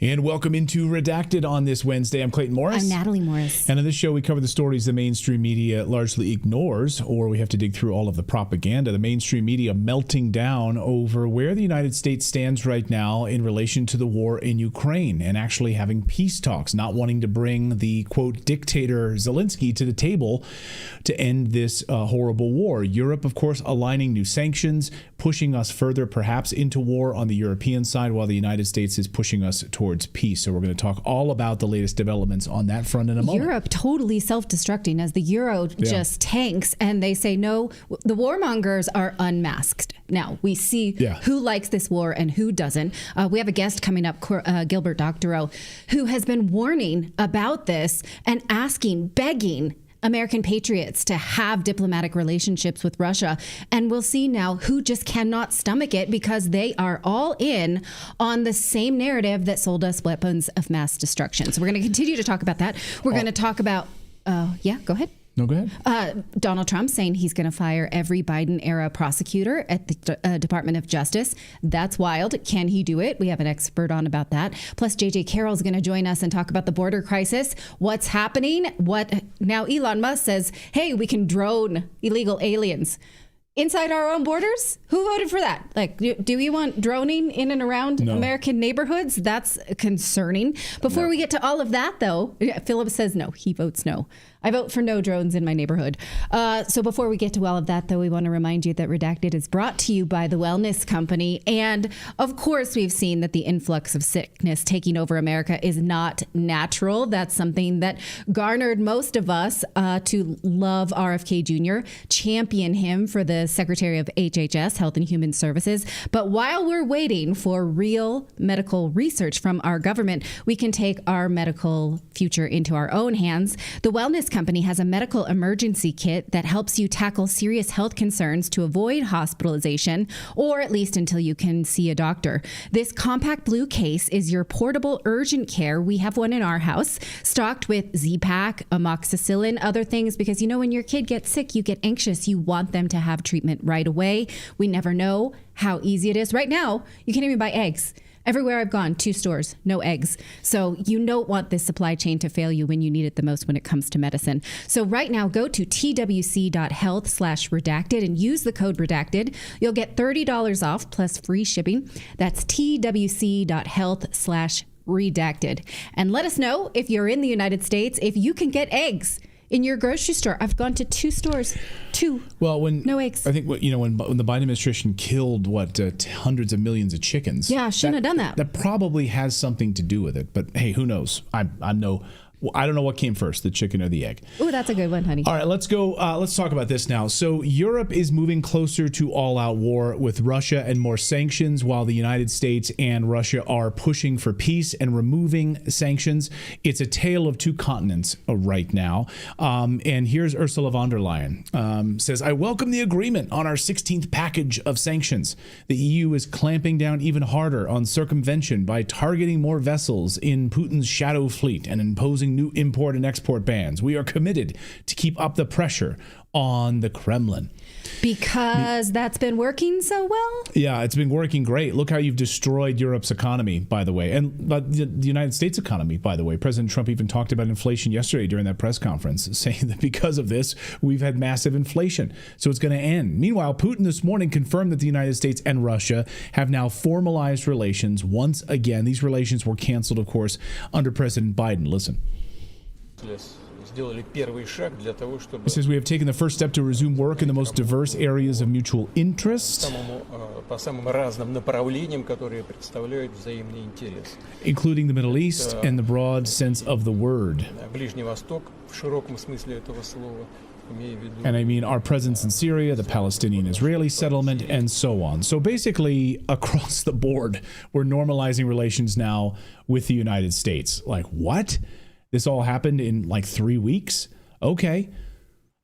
And welcome into Redacted on this Wednesday. I'm Clayton Morris. I'm Natalie Morris. And in this show, we cover the stories the mainstream media largely ignores, or we have to dig through all of the propaganda. The mainstream media melting down over where the United States stands right now in relation to the war in Ukraine and actually having peace talks, not wanting to bring the, quote, dictator Zelensky to the table to end this horrible war. Europe, of course, aligning new sanctions, pushing us further perhaps into war on the European side, while the United States is pushing us towards peace. So we're going to talk all about the latest developments on that front in a moment. Europe totally self-destructing as the euro just tanks, and they say, no, the warmongers are unmasked. Now, we see who likes this war and who doesn't. We have a guest coming up, Gilbert Doctorow, who has been warning about this and asking, begging American patriots to have diplomatic relationships with Russia. And we'll see now who just cannot stomach it because they are all in on the same narrative that sold us weapons of mass destruction. So we're going to continue to talk about that. We're going to talk about, go ahead. No, go ahead. Donald Trump saying he's going to fire every Biden-era prosecutor at the Department of Justice. That's wild. Can he do it? We have an expert on about that. Plus, J.J. Carroll's going to join us and talk about the border crisis. What's happening? Now Elon Musk says, hey, we can drone illegal aliens inside our own borders? Who voted for that? Like, do we want droning in and around American neighborhoods? That's concerning. Before we get to all of that, though, Philip says no. He votes no. I vote for no drones in my neighborhood. So before we get to all of that, though, we want to remind you that Redacted is brought to you by the Wellness Company. And of course, we've seen that the influx of sickness taking over America is not natural. That's something that garnered most of us to love RFK Jr., champion him for the Secretary of HHS, Health and Human Services. But while we're waiting for real medical research from our government, we can take our medical future into our own hands. The Wellness Company has a medical emergency kit that helps you tackle serious health concerns to avoid hospitalization, or at least until you can see a doctor. This compact blue case is your portable urgent care. We have one in our house, stocked with Z-Pak, amoxicillin, other things, because when your kid gets sick, you get anxious. You want them to have treatment right away. We never know how easy it is. Right now, you can't even buy eggs. Everywhere I've gone, 2 stores, no eggs. So you don't want this supply chain to fail you when you need it the most when it comes to medicine. So right now, go to twc.health/redacted and use the code redacted. You'll get $30 off plus free shipping. That's twc.health/redacted. And let us know if you're in the United States, if you can get eggs in your grocery store. I've gone to 2 stores, 2. Well, no eggs. I think when the Biden administration killed hundreds of millions of chickens. Yeah, shouldn't have done that. That probably has something to do with it. But hey, who knows? I don't know what came first, the chicken or the egg. Oh, that's a good one, honey. All right, let's go. Let's talk about this now. So Europe is moving closer to all-out war with Russia and more sanctions, while the United States and Russia are pushing for peace and removing sanctions. It's a tale of 2 continents right now. And here's Ursula von der Leyen. Says, I welcome the agreement on our 16th package of sanctions. The EU is clamping down even harder on circumvention by targeting more vessels in Putin's shadow fleet and imposing new import and export bans. We are committed to keep up the pressure on the Kremlin. Because that's been working so well? Yeah, it's been working great. Look how you've destroyed Europe's economy, by the way, and the United States economy, by the way. President Trump even talked about inflation yesterday during that press conference, saying that because of this, we've had massive inflation. So it's going to end. Meanwhile, Putin this morning confirmed that the United States and Russia have now formalized relations once again. These relations were canceled, of course, under President Biden. Listen. He says we have taken the first step to resume work in the most diverse areas of mutual interest, including the Middle East and the broad sense of the word. And I mean our presence in Syria, the Palestinian-Israeli settlement, and so on. So basically, across the board, we're normalizing relations now with the United States. Like, what? This all happened in like 3 weeks? Okay.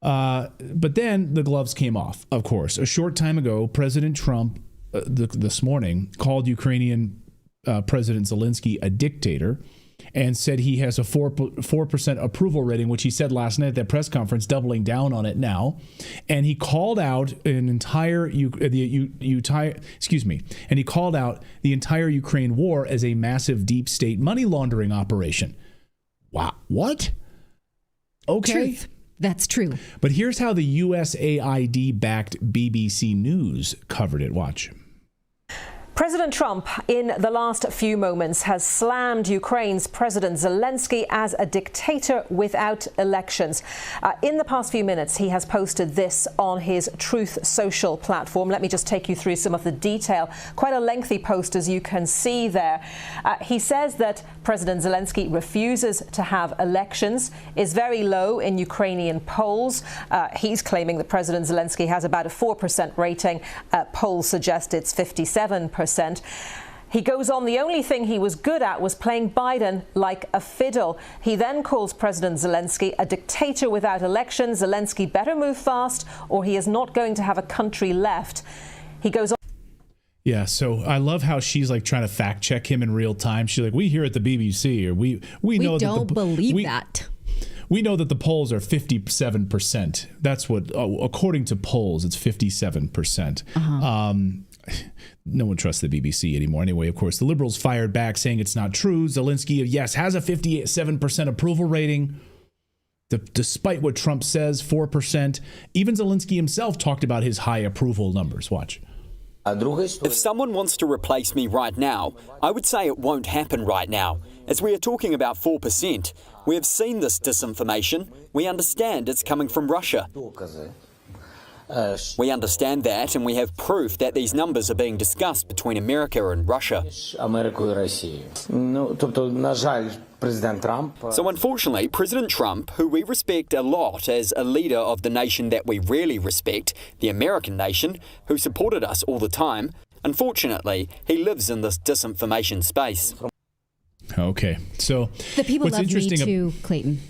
But then the gloves came off, of course. A short time ago, President Trump, this morning, called Ukrainian President Zelensky a dictator. and said he has a 4% approval rating, which he said last night at that press conference, doubling down on it now. And he called out and he called out the entire Ukraine war as a massive deep state money laundering operation. Wow. What? Okay. Truth. That's true. But here's how the USAID-backed BBC News covered it. Watch. President Trump, in the last few moments, has slammed Ukraine's President Zelensky as a dictator without elections. In the past few minutes, he has posted this on his Truth Social platform. Let me just take you through some of the detail. Quite a lengthy post, as you can see there. He says that President Zelensky refuses to have elections, is very low in Ukrainian polls. He's claiming that President Zelensky has about a 4% rating. Polls suggest it's 57%. He goes on, the only thing he was good at was playing Biden like a fiddle. He then calls President Zelensky a dictator without elections. Zelensky better move fast or he is not going to have a country left. He goes on. Yeah, so I love how she's like trying to fact check him in real time. She's like, we here at the BBC, or we know don't believe that. We know that the polls are 57%. That's what, according to polls, it's 57%. No one trusts the BBC anymore. Anyway, of course, the Liberals fired back saying it's not true. Zelensky, yes, has a 57% approval rating. Despite what Trump says, 4%. Even Zelensky himself talked about his high approval numbers. Watch. If someone wants to replace me right now, I would say it won't happen right now, as we are talking about 4%. We have seen this disinformation. We understand it's coming from Russia. We understand that, and we have proof that these numbers are being discussed between America and Russia. So unfortunately, President Trump, who we respect a lot as a leader of the nation that we really respect, the American nation, who supported us all the time, unfortunately, he lives in this disinformation space. Okay, so the people what's love me interesting too, Clayton.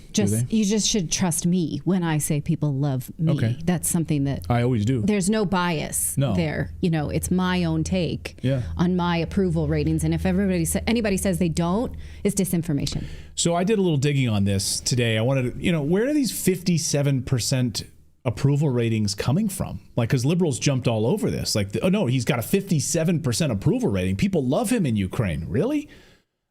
You just should trust me when I say people love me. Okay. That's something that I always do. There's no bias there. You know, it's my own take on my approval ratings, and if anybody says they don't, it's disinformation. So I did a little digging on this today. I wanted to, where are these 57% approval ratings coming from? Like, because liberals jumped all over this. Like, oh no, he's got a 57% approval rating. People love him in Ukraine. Really?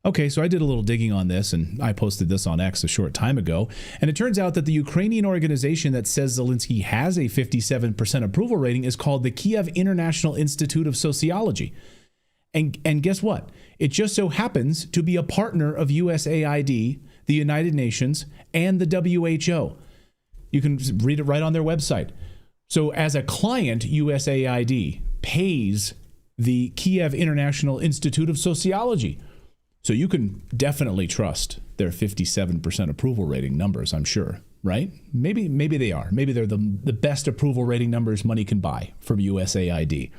Okay, so I did a little digging on this, and I posted this on X a short time ago. And it turns out that the Ukrainian organization that says Zelensky has a 57% approval rating is called the Kiev International Institute of Sociology. And guess what? It just so happens to be a partner of USAID, the United Nations, and the WHO. You can read it right on their website. So as a client, USAID pays the Kiev International Institute of Sociology. So you can definitely trust their 57% approval rating numbers, I'm sure, right? Maybe they are. Maybe they're the best approval rating numbers money can buy from USAID.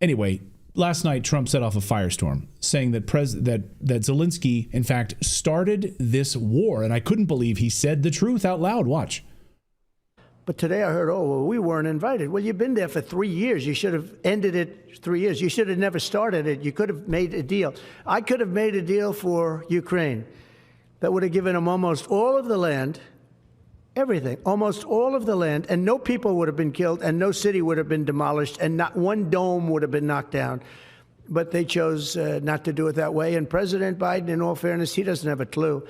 Anyway, last night Trump set off a firestorm, saying that that Zelensky, in fact, started this war, and I couldn't believe he said the truth out loud. Watch. But today I heard, we weren't invited. Well, you've been there for 3 years. You should have ended it 3 years. You should have never started it. You could have made a deal. I could have made a deal for Ukraine that would have given them almost all of the land, everything, almost all of the land, and no people would have been killed, and no city would have been demolished, and not one dome would have been knocked down. But they chose not to do it that way. And President Biden, in all fairness, he doesn't have a clue.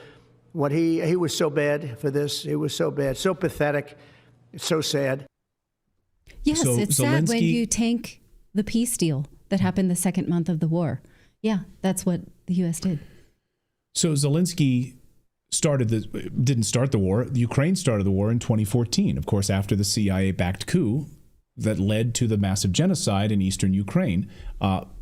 What he was so bad for this. He was so bad, so pathetic. It's so sad. Yes, so it's sad when you tank the peace deal that happened the second month of the war. Yeah, that's what the U.S. did. So Zelensky didn't start the war. Ukraine started the war in 2014, of course, after the CIA-backed coup that led to the massive genocide in eastern Ukraine,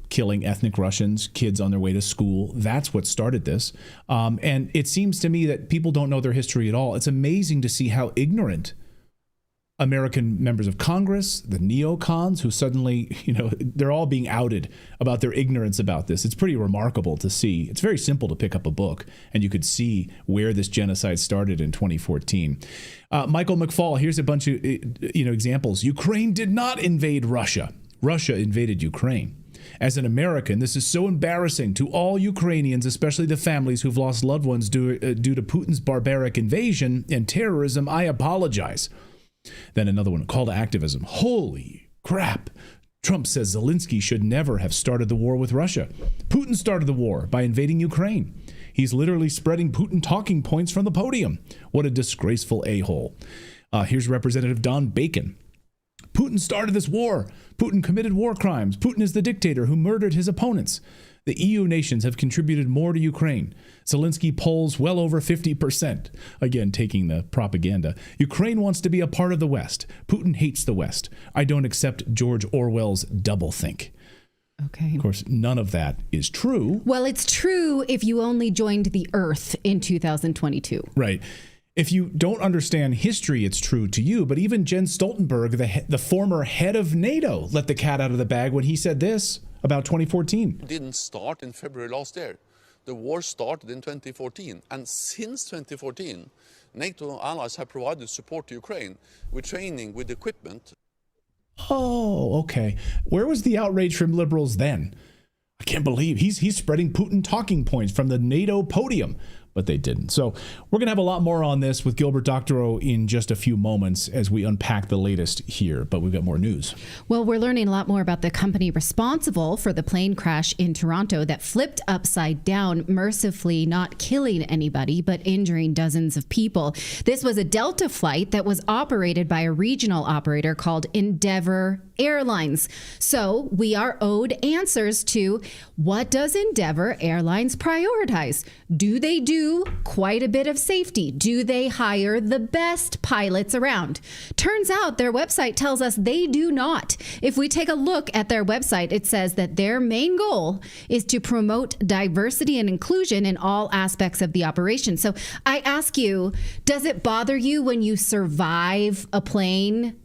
killing ethnic Russians, kids on their way to school. That's what started this. And it seems to me that people don't know their history at all. It's amazing to see how ignorant American members of Congress, the neocons, who suddenly, they're all being outed about their ignorance about this. It's pretty remarkable to see. It's very simple to pick up a book, and you could see where this genocide started in 2014. Michael McFaul, here's a bunch of examples. Ukraine did not invade Russia. Russia invaded Ukraine. As an American, this is so embarrassing to all Ukrainians, especially the families who've lost loved ones due to Putin's barbaric invasion and terrorism. I apologize. Then another one, call to activism. Holy crap. Trump says Zelensky should never have started the war with Russia. Putin started the war by invading Ukraine. He's literally spreading Putin talking points from the podium. What a disgraceful a-hole. Here's Representative Don Bacon. Putin started this war. Putin committed war crimes. Putin is the dictator who murdered his opponents. The EU nations have contributed more to Ukraine. Zelensky polls well over 50%. Again, taking the propaganda. Ukraine wants to be a part of the West. Putin hates the West. I don't accept George Orwell's doublethink. Okay. Of course, none of that is true. Well, it's true if you only joined the Earth in 2022. Right. If you don't understand history, it's true to you. But even Jens Stoltenberg, the former head of NATO, let the cat out of the bag when he said this about 2014. It didn't start in February last year. The war started in 2014. And since 2014, NATO allies have provided support to Ukraine with training, with equipment. Oh, okay. Where was the outrage from liberals then? I can't believe he's spreading Putin talking points from the NATO podium. But they didn't. So we're going to have a lot more on this with Gilbert Doctorow in just a few moments as we unpack the latest here. But we've got more news. Well, we're learning a lot more about the company responsible for the plane crash in Toronto that flipped upside down, mercifully not killing anybody, but injuring dozens of people. This was a Delta flight that was operated by a regional operator called Endeavour Airlines. So we are owed answers to what does Endeavour Airlines prioritize? Do they do quite a bit of safety? Do they hire the best pilots around? Turns out their website tells us they do not. If we take a look at their website, it says that their main goal is to promote diversity and inclusion in all aspects of the operation. So I ask you, does it bother you when you survive a plane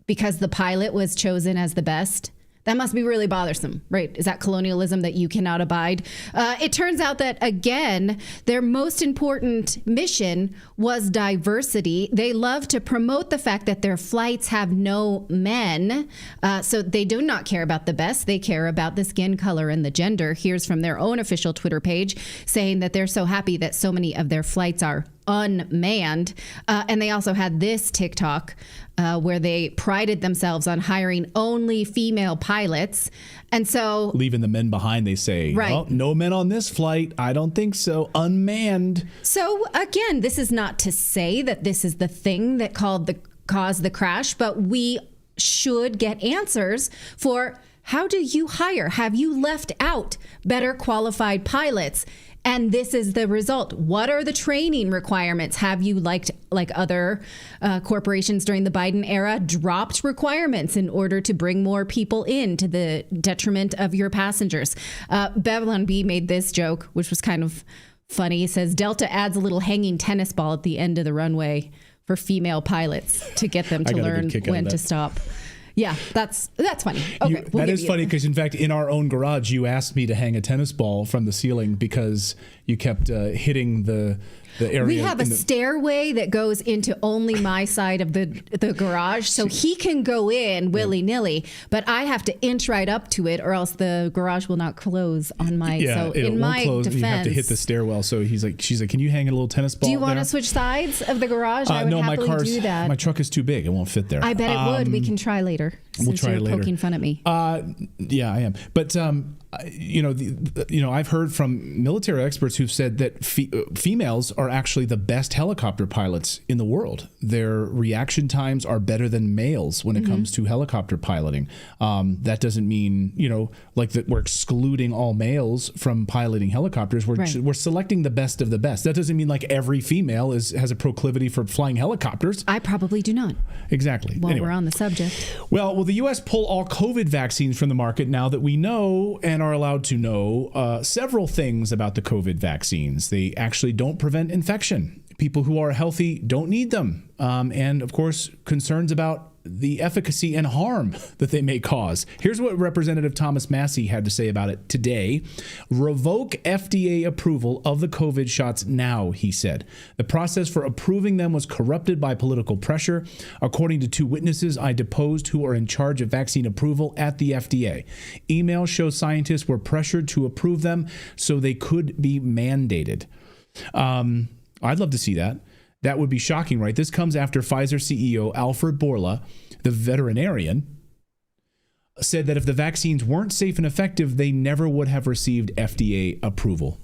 because the pilot was chosen as the best? That must be really bothersome, right? Is that colonialism that you cannot abide? It turns out that, again, their most important mission was diversity. They love to promote the fact that their flights have no men. So they do not care about the best. They care about the skin color and the gender. Here's from their own official Twitter page saying that they're so happy that so many of their flights are unmanned. And they also had this TikTok where they prided themselves on hiring only female pilots. And so leaving the men behind, they say, right. Oh, no men on this flight. I don't think so. Unmanned. So again, this is not to say that this is the thing that caused the crash, but we should get answers for how do you hire? Have you left out better qualified pilots? And this is the result. What are the training requirements? Have you, like other corporations during the Biden era, dropped requirements in order to bring more people in to the detriment of your passengers? Babylon B made this joke, which was kind of funny. It says, Delta adds a little hanging tennis ball at the end of the runway for female pilots to get them to learn when to stop. Yeah, that's funny. Okay, that is funny because, in fact, in our own garage, you asked me to hang a tennis ball from the ceiling because you kept hitting the area. We have a stairway that goes into only my side of the garage, so he can go in willy-nilly, but I have to inch right up to it or else the garage will not close on my, so in my defense. You have to hit the stairwell, so she's like, can you hang a little tennis ball? Do you want to switch sides of the garage? I would happily do that. My truck is too big. It won't fit there. I bet it would. We can try later. We'll try it later. Poking fun at me. Yeah, I am. But I've heard from military experts who've said that females are actually the best helicopter pilots in the world. Their reaction times are better than males when it comes to helicopter piloting. That doesn't mean, like that we're excluding all males from piloting helicopters. We're selecting the best of the best. That doesn't mean like every female has a proclivity for flying helicopters. I probably do not. Exactly. Well, we're on the subject. Well, will the U.S. pull all COVID vaccines from the market now that we know and are allowed to know several things about the COVID vaccines? They actually don't prevent infection. People who are healthy don't need them. And of course, concerns about the efficacy and harm that they may cause. Here's what Representative Thomas Massie had to say about it today. Revoke FDA approval of the COVID shots now, he said. The process for approving them was corrupted by political pressure. According to 2 witnesses I deposed who are in charge of vaccine approval at the FDA. Emails show scientists were pressured to approve them so they could be mandated. I'd love to see that. That would be shocking, right? This comes after Pfizer CEO Alfred Bourla, the veterinarian, said that if the vaccines weren't safe and effective, they never would have received FDA approval.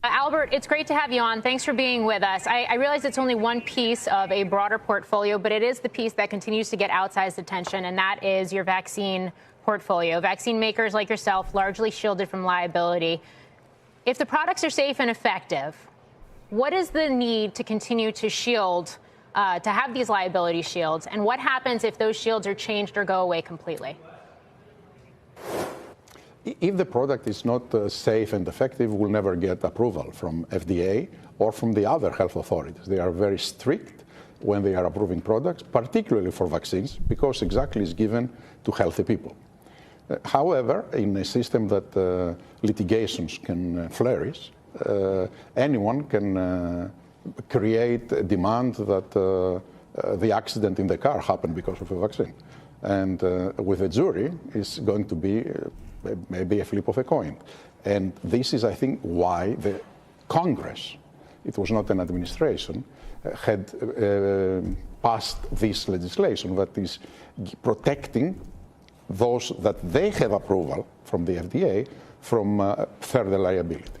Albert, it's great to have you on. Thanks for being with us. I realize it's only one piece of a broader portfolio, but it is the piece that continues to get outsized attention, and that is your vaccine portfolio. Vaccine makers like yourself, largely shielded from liability. If the products are safe and effective, what is the need to continue to shield, to have these liability shields? And what happens if those shields are changed or go away completely? If the product is not safe and effective, we'll never get approval from FDA or from the other health authorities. They are very strict when they are approving products, particularly for vaccines, because exactly is given to healthy people. However, in a system that litigations can flourish, anyone can create a demand that the accident in the car happened because of a vaccine. And with a jury, it's going to be maybe a flip of a coin. And this is, I think, why the Congress, it was not an administration, had passed this legislation that is protecting those that they have approval from the FDA from further liabilities.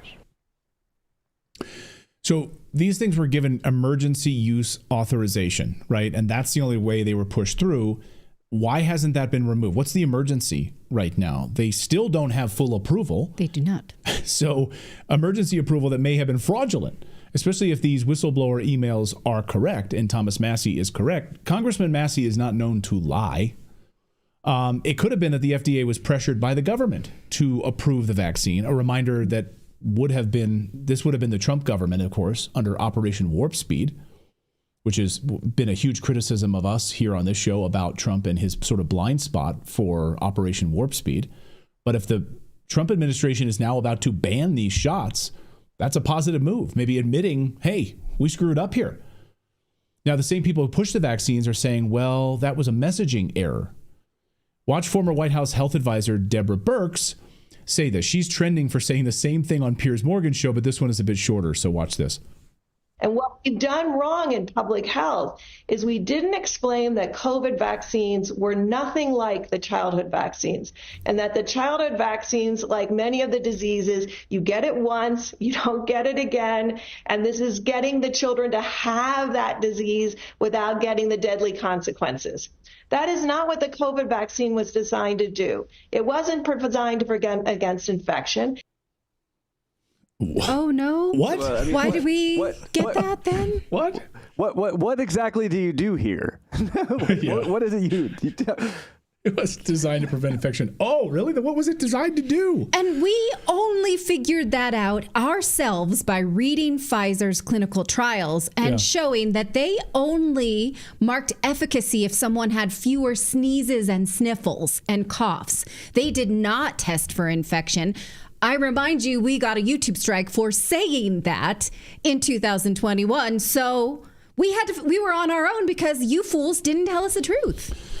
So these things were given emergency use authorization, right? And that's the only way they were pushed through. Why hasn't that been removed? What's the emergency right now? They still don't have full approval. They do not. So emergency approval that may have been fraudulent, especially if these whistleblower emails are correct and Thomas Massie is correct. Congressman Massie is not known to lie. It could have been that the FDA was pressured by the government to approve the vaccine. A reminder that this would have been the Trump government, of course, under Operation Warp Speed, which has been a huge criticism of us here on this show about Trump and his sort of blind spot for Operation Warp Speed. But if the Trump administration is now about to ban these shots, that's a positive move, maybe admitting, hey, we screwed up here. Now, the same people who push the vaccines are saying, well, that was a messaging error. Watch former White House health advisor Deborah Birx say this. She's trending for saying the same thing on Piers Morgan's show, but this one is a bit shorter, so watch this. And what we've done wrong in public health is we didn't explain that COVID vaccines were nothing like the childhood vaccines, and that the childhood vaccines, like many of the diseases, you get it once, you don't get it again, and this is getting the children to have that disease without getting the deadly consequences. That is not what the COVID vaccine was designed to do. It wasn't designed to prevent against infection. Oh, no. What? Well, I mean, Why did we get that then? What? What exactly do you do here? What is it you It was designed to prevent infection. Oh, really? Then what was it designed to do? And we only figured that out ourselves by reading Pfizer's clinical trials and showing that they only marked efficacy if someone had fewer sneezes and sniffles and coughs. They did not test for infection. I remind you, we got a YouTube strike for saying that in 2021. So we were on our own because you fools didn't tell us the truth.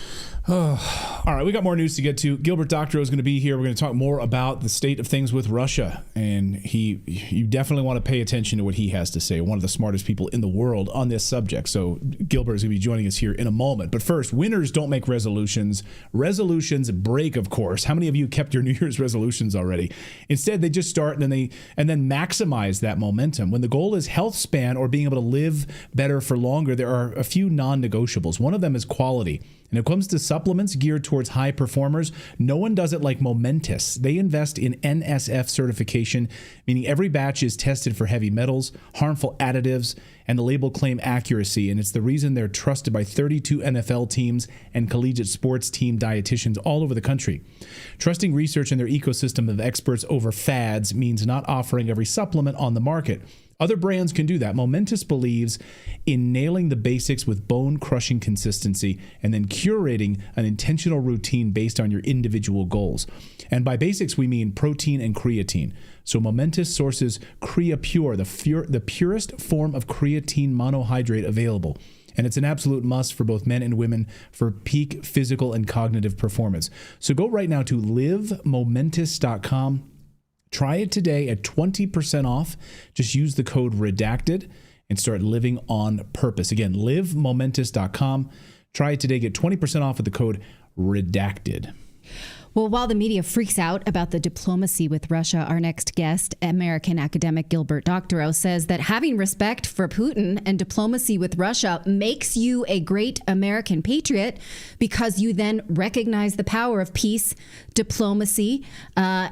All right, we got more news to get to. Gilbert Doctorow is going to be here. We're going to talk more about the state of things with Russia. And you definitely want to pay attention to what he has to say. One of the smartest people in the world on this subject. So Gilbert is going to be joining us here in a moment. But first, winners don't make resolutions. Resolutions break, of course. How many of you kept your New Year's resolutions already? Instead, they just start and then maximize that momentum. When the goal is health span or being able to live better for longer, there are a few non-negotiables. One of them is quality. And it comes to supplements geared towards high performers. No one does it like Momentous. They invest in NSF certification, meaning every batch is tested for heavy metals, harmful additives, and the label claim accuracy, and it's the reason they're trusted by 32 NFL teams and collegiate sports team dietitians all over the country. Trusting research in their ecosystem of experts over fads means not offering every supplement on the market. Other brands can do that. Momentous believes in nailing the basics with bone-crushing consistency and then curating an intentional routine based on your individual goals. And by basics, we mean protein and creatine. So Momentous sources CreaPure, the purest form of creatine monohydrate available. And it's an absolute must for both men and women for peak physical and cognitive performance. So go right now to livemomentous.com. Try it today at 20% off. Just use the code Redacted and start living on purpose. Again, livemomentous.com. Try it today. Get 20% off with the code Redacted. Well, while the media freaks out about the diplomacy with Russia, our next guest, American academic Gilbert Doctorow, says that having respect for Putin and diplomacy with Russia makes you a great American patriot because you then recognize the power of peace, diplomacy,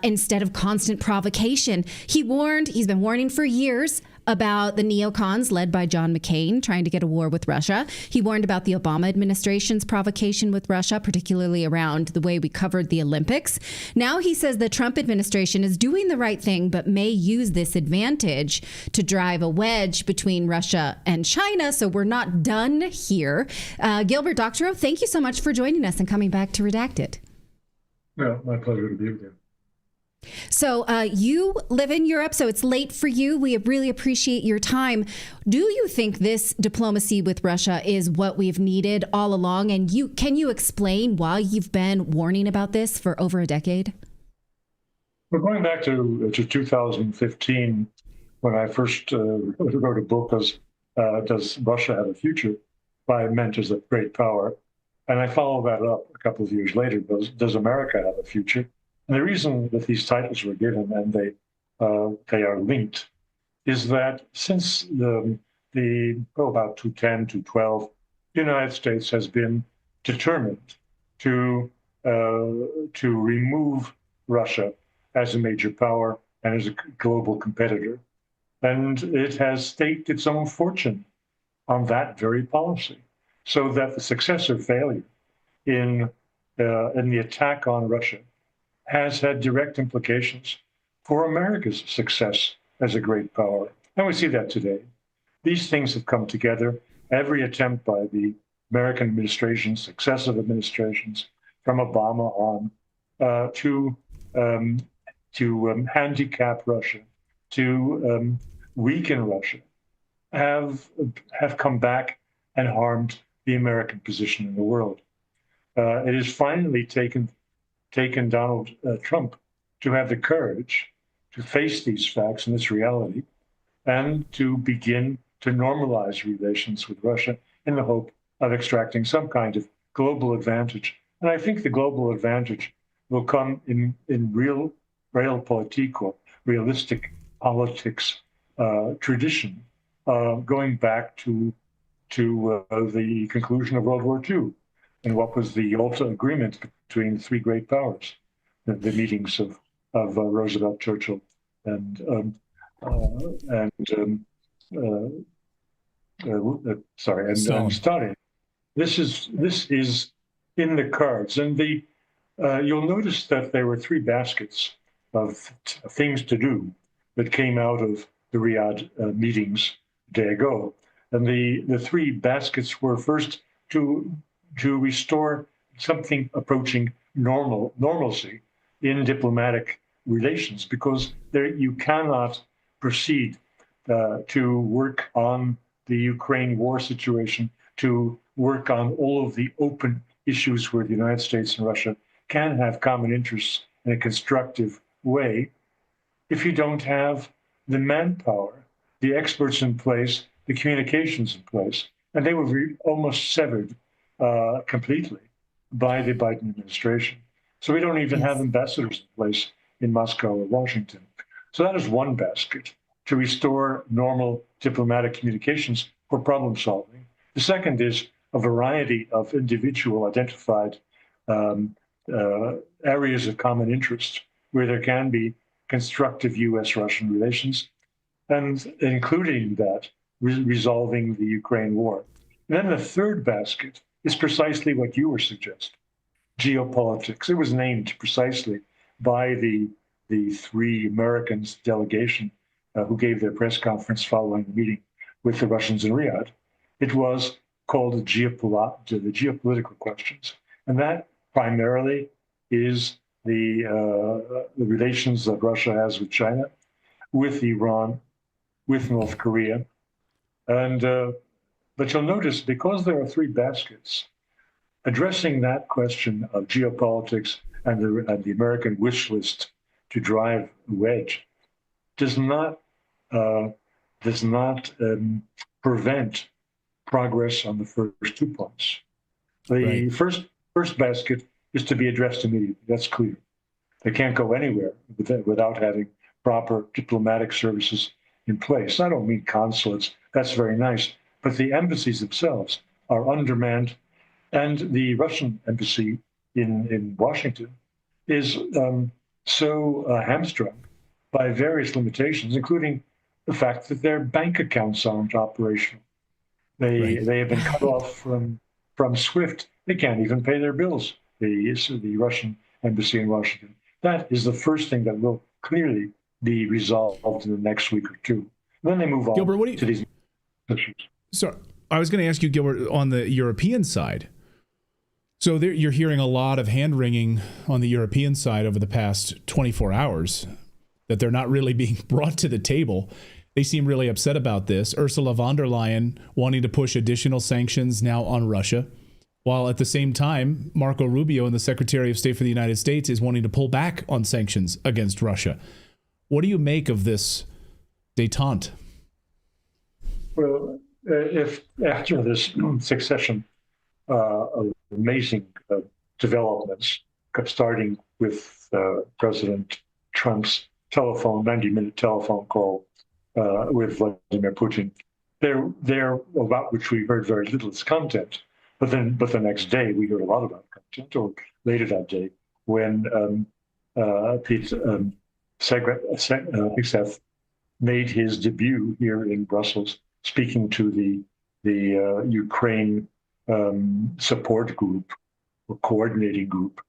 instead of constant provocation. He's been warning for years about the neocons led by John McCain trying to get a war with Russia. He warned about the Obama administration's provocation with Russia, particularly around the way we covered the Olympics. Now he says the Trump administration is doing the right thing, but may use this advantage to drive a wedge between Russia and China. So we're not done here. Gilbert Doctorow, thank you so much for joining us and coming back to Redacted. Yeah, my pleasure to be with you. So you live in Europe, so it's late for you. We really appreciate your time. Do you think this diplomacy with Russia is what we've needed all along? And can you explain why you've been warning about this for over a decade? We're going back to 2015 when I first wrote a book, Does Russia Have a Future? By Mentors of Great Power. And I followed that up a couple of years later, Does America Have a Future? And the reason that these titles were given, and they are linked, is that since about 2010, 2012, the United States has been determined to remove Russia as a major power and as a global competitor. And it has staked its own fortune on that very policy, so that the success or failure in the attack on Russia has had direct implications for America's success as a great power. And we see that today. These things have come together. Every attempt by the American administrations, successive administrations, from Obama on, to handicap Russia, to weaken Russia, have come back and harmed the American position in the world. It has finally taken Donald Trump to have the courage to face these facts and this reality and to begin to normalize relations with Russia in the hope of extracting some kind of global advantage. And I think the global advantage will come in realpolitik, or realistic politics tradition, going back to the conclusion of World War II and what was the Yalta Agreement between three great powers, the meetings of Roosevelt, Churchill, and Stalin. This is in the cards, and you'll notice that there were three baskets of things to do that came out of the Riyadh meetings a day ago, and the three baskets were first to restore something approaching normalcy in diplomatic relations, because you cannot proceed to work on the Ukraine war situation, to work on all of the open issues where the United States and Russia can have common interests in a constructive way, if you don't have the manpower, the experts in place, the communications in place. And they were almost severed completely by the Biden administration. So we don't even have ambassadors in place in Moscow or Washington. So that is one basket, to restore normal diplomatic communications for problem solving. The second is a variety of individual identified areas of common interest where there can be constructive U.S.-Russian relations, and including that resolving the Ukraine war. And then the third basket is precisely what you were suggesting, geopolitics. It was named precisely by the three Americans delegation who gave their press conference following the meeting with the Russians in Riyadh. It was called the geopolitical questions. And that primarily is the relations that Russia has with China, with Iran, with North Korea. And but you'll notice, because there are three baskets, addressing that question of geopolitics and the American wish list to drive a wedge does not prevent progress on the first 2 points. The first basket is to be addressed immediately. That's clear. They can't go anywhere without having proper diplomatic services in place. I don't mean consulates. That's very nice. But the embassies themselves are undermanned. And the Russian embassy in Washington is so hamstrung by various limitations, including the fact that their bank accounts aren't operational. They have been cut off from SWIFT. They can't even pay their bills, the Russian embassy in Washington. That is the first thing that will clearly be resolved in the next week or two. And then they move on Gilbert, to these issues. So I was going to ask you, Gilbert, on the European side. So you're hearing a lot of hand-wringing on the European side over the past 24 hours, that they're not really being brought to the table. They seem really upset about this. Ursula von der Leyen wanting to push additional sanctions now on Russia, while at the same time, Marco Rubio and the Secretary of State for the United States is wanting to pull back on sanctions against Russia. What do you make of this détente? Well, if after this succession of amazing developments, starting with President Trump's 90-minute telephone call with Vladimir Putin, there about which we heard very little as content. But the next day we heard a lot about content, or later that day, when Pete Hegseth made his debut here in Brussels, speaking to the Ukraine support group or coordinating group,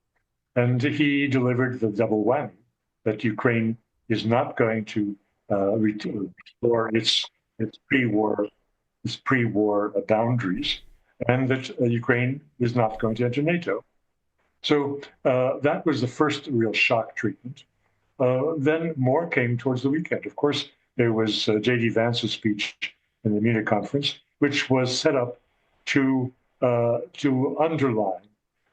and he delivered the double whammy that Ukraine is not going to restore its pre-war boundaries, and that Ukraine is not going to enter NATO. So that was the first real shock treatment. Then more came towards the weekend. Of course, there was J.D. Vance's speech in the Munich conference, which was set up to underline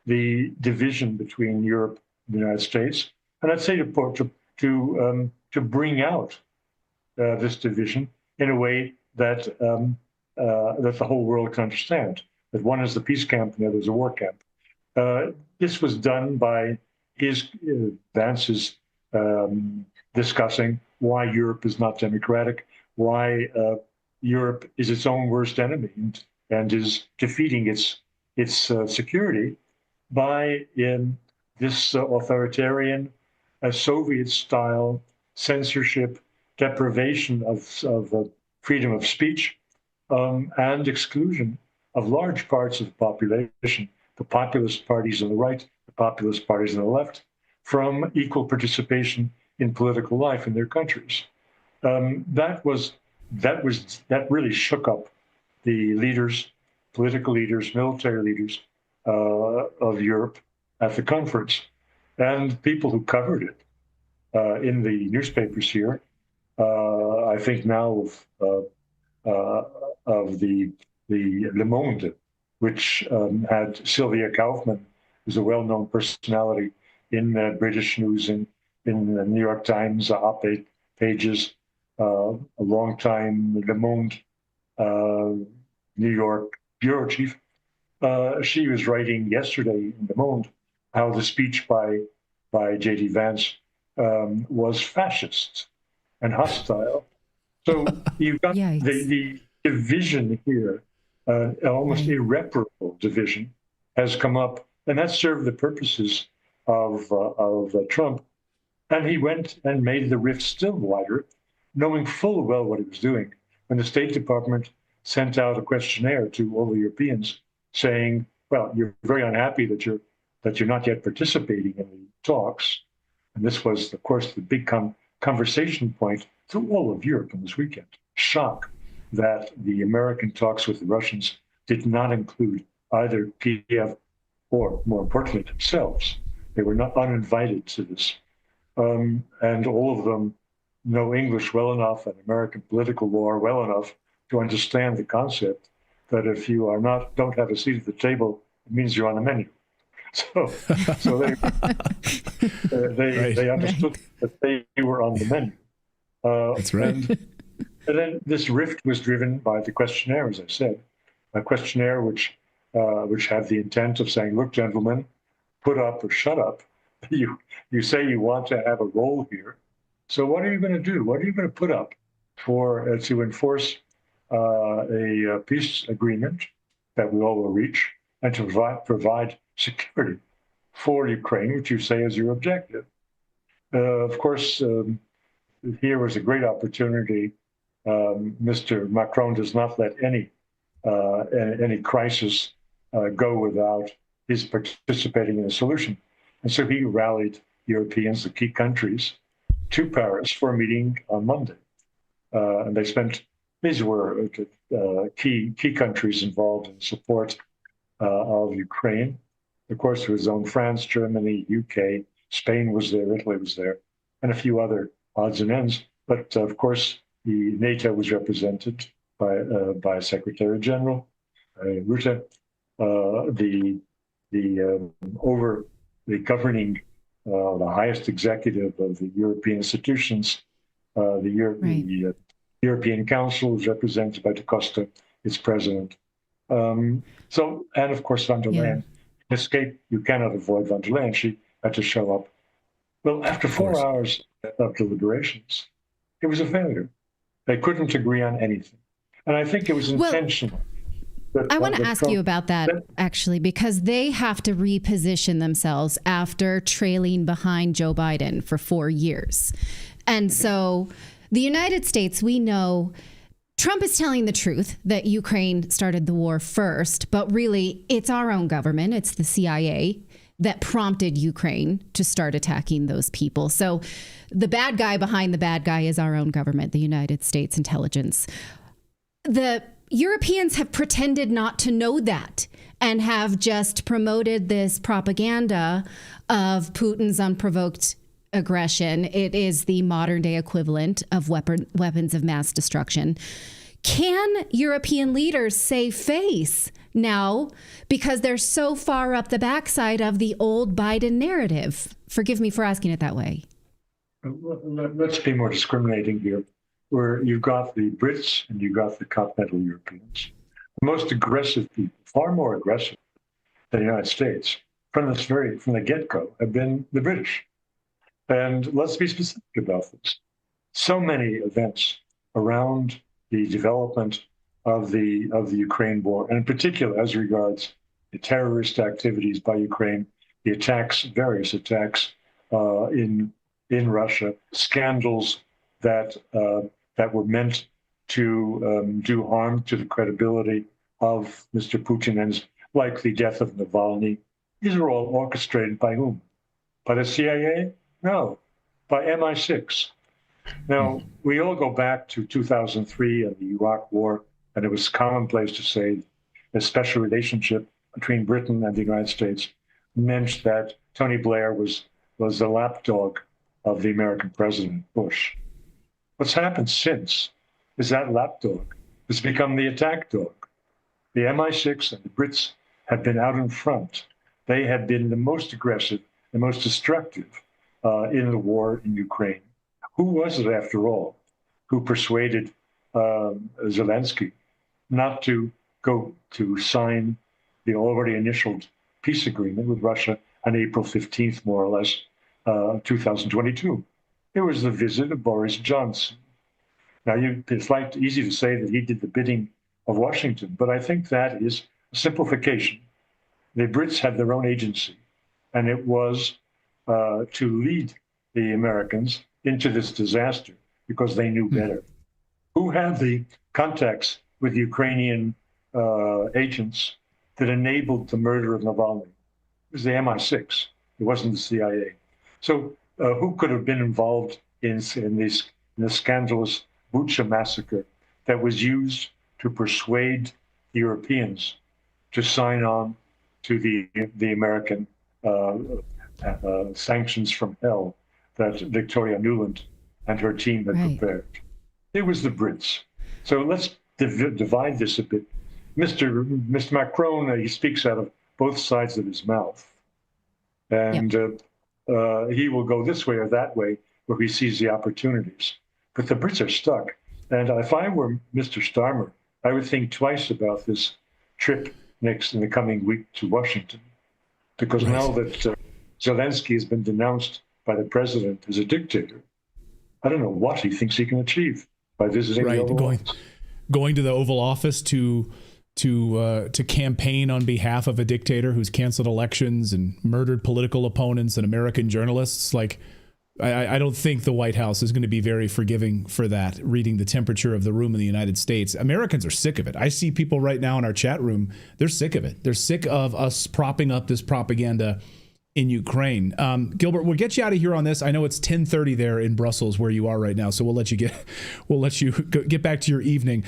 the division between Europe and the United States, and I'd say to bring out this division in a way that that the whole world can understand. That one is the peace camp and the other is a war camp. This was done by Vance's discussing why Europe is not democratic, why Europe is its own worst enemy and is defeating its security by this authoritarian, Soviet-style censorship, deprivation of freedom of speech, and exclusion of large parts of the population, the populist parties on the right, the populist parties on the left, from equal participation in political life in their countries. That really shook up the leaders, political leaders, military leaders of Europe at the conference, and people who covered it in the newspapers here. I think now of the Le Monde, which had Sylvia Kaufman, who's a well-known personality in British news and in the New York Times op-ed pages, a long-time Le Monde New York bureau chief. She was writing yesterday in Le Monde how the speech by J.D. Vance was fascist and hostile. So you've got the division here, almost irreparable division, has come up, and that served the purposes of Trump. And he went and made the rift still wider, knowing full well what he was doing when the State Department sent out a questionnaire to all the Europeans saying, well, you're very unhappy that you're not yet participating in the talks. And this was, of course, the big conversation point through all of Europe on this weekend. Shock that the American talks with the Russians did not include either Kiev or, more importantly, themselves. They were not uninvited to this. And all of them know English well enough and American political law well enough to understand the concept that if you don't have a seat at the table, it means you're on the menu. So they understood that they were on the menu. That's right. And then this rift was driven by the questionnaire, as I said, a questionnaire which had the intent of saying, look, gentlemen, put up or shut up. You say you want to have a role here. So what are you going to do? What are you going to put up to enforce a peace agreement that we all will reach and to provide security for Ukraine, which you say is your objective? Of course, here was a great opportunity. Mr. Macron does not let any crisis go without his participating in a solution. And so he rallied Europeans, the key countries, to Paris for a meeting on Monday. And these were key countries involved in support of Ukraine. Of course, there was zone France, Germany, UK, Spain was there, Italy was there, and a few other odds and ends. But of course, the NATO was represented by Secretary General Rutte, the governing, the highest executive of the European institutions, the European Council was represented by Da Costa, its president. And of course, von der Leyen. Escape, you cannot avoid von der Leyen. She had to show up. Well, after 4 hours of deliberations, it was a failure. They couldn't agree on anything. And I think it was intentional. I want to ask you about that, actually, because they have to reposition themselves after trailing behind Joe Biden for 4 years. And so the United States, we know Trump is telling the truth that Ukraine started the war first, but really it's our own government. It's the CIA that prompted Ukraine to start attacking those people. So the bad guy behind the bad guy is our own government, the United States intelligence. The Europeans have pretended not to know that and have just promoted this propaganda of Putin's unprovoked aggression. It is the modern day equivalent of weapons of mass destruction. Can European leaders save face now because they're so far up the backside of the old Biden narrative? Forgive me for asking it that way. Let's be more discriminating here, where you've got the Brits and you've got the continental Europeans. The most aggressive people, far more aggressive than the United States, from the get-go, have been the British. And let's be specific about this. So many events around the development of the Ukraine war, and in particular as regards the terrorist activities by Ukraine, the attacks, various attacks in Russia, scandals that were meant to do harm to the credibility of Mr. Putin, and like the death of Navalny. These are all orchestrated by whom? By the CIA? No, by MI6. Now, we all go back to 2003 and the Iraq War, and it was commonplace to say a special relationship between Britain and the United States meant that Tony Blair was the lapdog of the American President Bush. What's happened since is that lapdog has become the attack dog. The MI6 and the Brits have been out in front. They have been the most aggressive, the most destructive in the war in Ukraine. Who was it, after all, who persuaded Zelensky not to go to sign the already initialed peace agreement with Russia on April 15th, more or less, 2022? It was the visit of Boris Johnson. Now, it's easy to say that he did the bidding of Washington, but I think that is a simplification. The Brits had their own agency, and it was to lead the Americans into this disaster because they knew better. Who had the contacts with Ukrainian agents that enabled the murder of Navalny? It was the MI6. It wasn't the CIA. So who could have been involved in the scandalous Bucha massacre that was used to persuade Europeans to sign on to the American sanctions from hell that Victoria Nuland and her team had prepared? It was the Brits. So let's divide this a bit. Mr. Macron, he speaks out of both sides of his mouth. And he will go this way or that way where he sees the opportunities. But the Brits are stuck. And if I were Mr. Starmer, I would think twice about this trip in the coming week to Washington. Because now that Zelensky has been denounced by the president as a dictator, I don't know what he thinks he can achieve by visiting the Oval Office. Going to the Oval Office to campaign on behalf of a dictator who's canceled elections and murdered political opponents and American journalists. Like, I don't think the White House is going to be very forgiving for that, reading the temperature of the room in the United States. Americans are sick of it. I see people right now in our chat room, they're sick of it. They're sick of us propping up this propaganda in Ukraine. Gilbert, we'll get you out of here on this. I know it's 10:30 there in Brussels where you are right now, so we'll let you get back to your evening.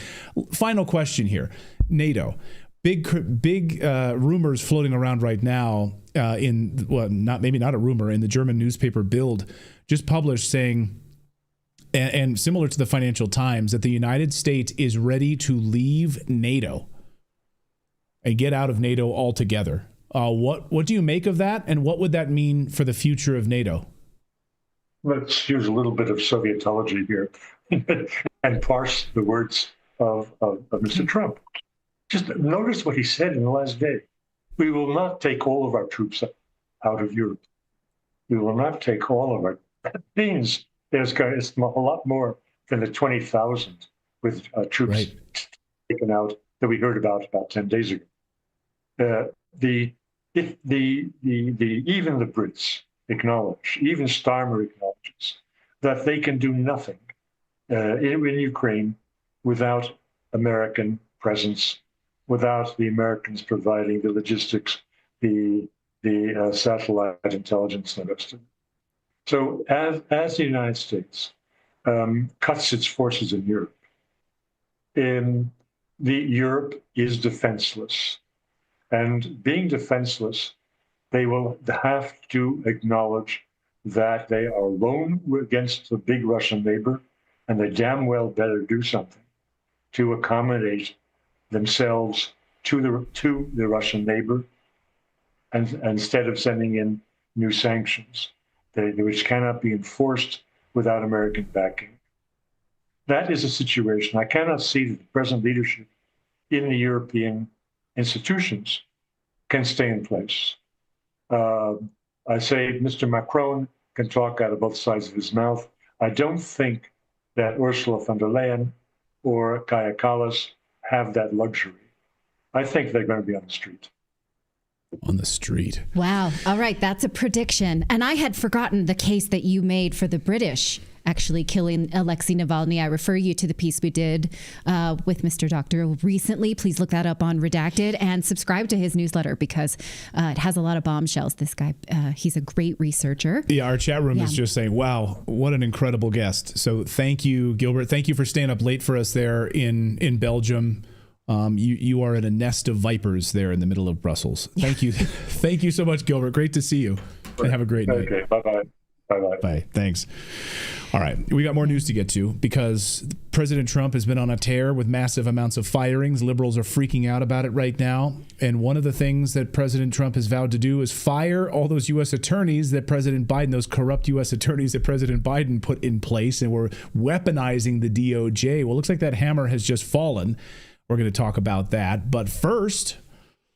Final question here. NATO. Big rumors floating around right now not a rumor, in the German newspaper Bild just published saying, and similar to the Financial Times, that the United States is ready to leave NATO and get out of NATO altogether. What do you make of that, and what would that mean for the future of NATO? Let's use a little bit of Sovietology here and parse the words of Mr. Trump. Just notice what he said in the last day. We will not take all of our troops out of Europe. We will not take all of our. That means it's a lot more than the 20,000 with troops taken out that we heard about 10 days ago. Even the Brits acknowledge, even Starmer acknowledges, that they can do nothing in Ukraine without American presence, without the Americans providing the logistics, the satellite intelligence and the rest of it. So as the United States cuts its forces in Europe, Europe is defenseless. And being defenseless, they will have to acknowledge that they are alone against the big Russian neighbor, and they damn well better do something to accommodate themselves to the Russian neighbor, and instead of sending in new sanctions, which cannot be enforced without American backing. That is a situation. I cannot see that the present leadership in the European institutions can stay in place. I say Mr. Macron can talk out of both sides of his mouth. I don't think that Ursula von der Leyen or Kaja Kallas have that luxury. I think they're going to be on the street. On the street. Wow. All right. That's a prediction. And I had forgotten the case that you made for the British actually killing Alexei Navalny. I refer you to the piece we did with Mr. Doctor recently. Please look that up on Redacted and subscribe to his newsletter because it has a lot of bombshells. This guy, he's a great researcher. Yeah, our chat room is just saying, wow, what an incredible guest. So thank you, Gilbert. Thank you for staying up late for us there in Belgium. You are in a nest of vipers there in the middle of Brussels. Thank you. Thank you so much, Gilbert. Great to see you. And have a great night. Okay, bye-bye. Bye-bye. Bye. Thanks. All right. We got more news to get to because President Trump has been on a tear with massive amounts of firings. Liberals are freaking out about it right now. And one of the things that President Trump has vowed to do is fire all those U.S. attorneys that President Biden, those corrupt U.S. attorneys that President Biden put in place and were weaponizing the DOJ. Well, it looks like that hammer has just fallen. We're going to talk about that. But first,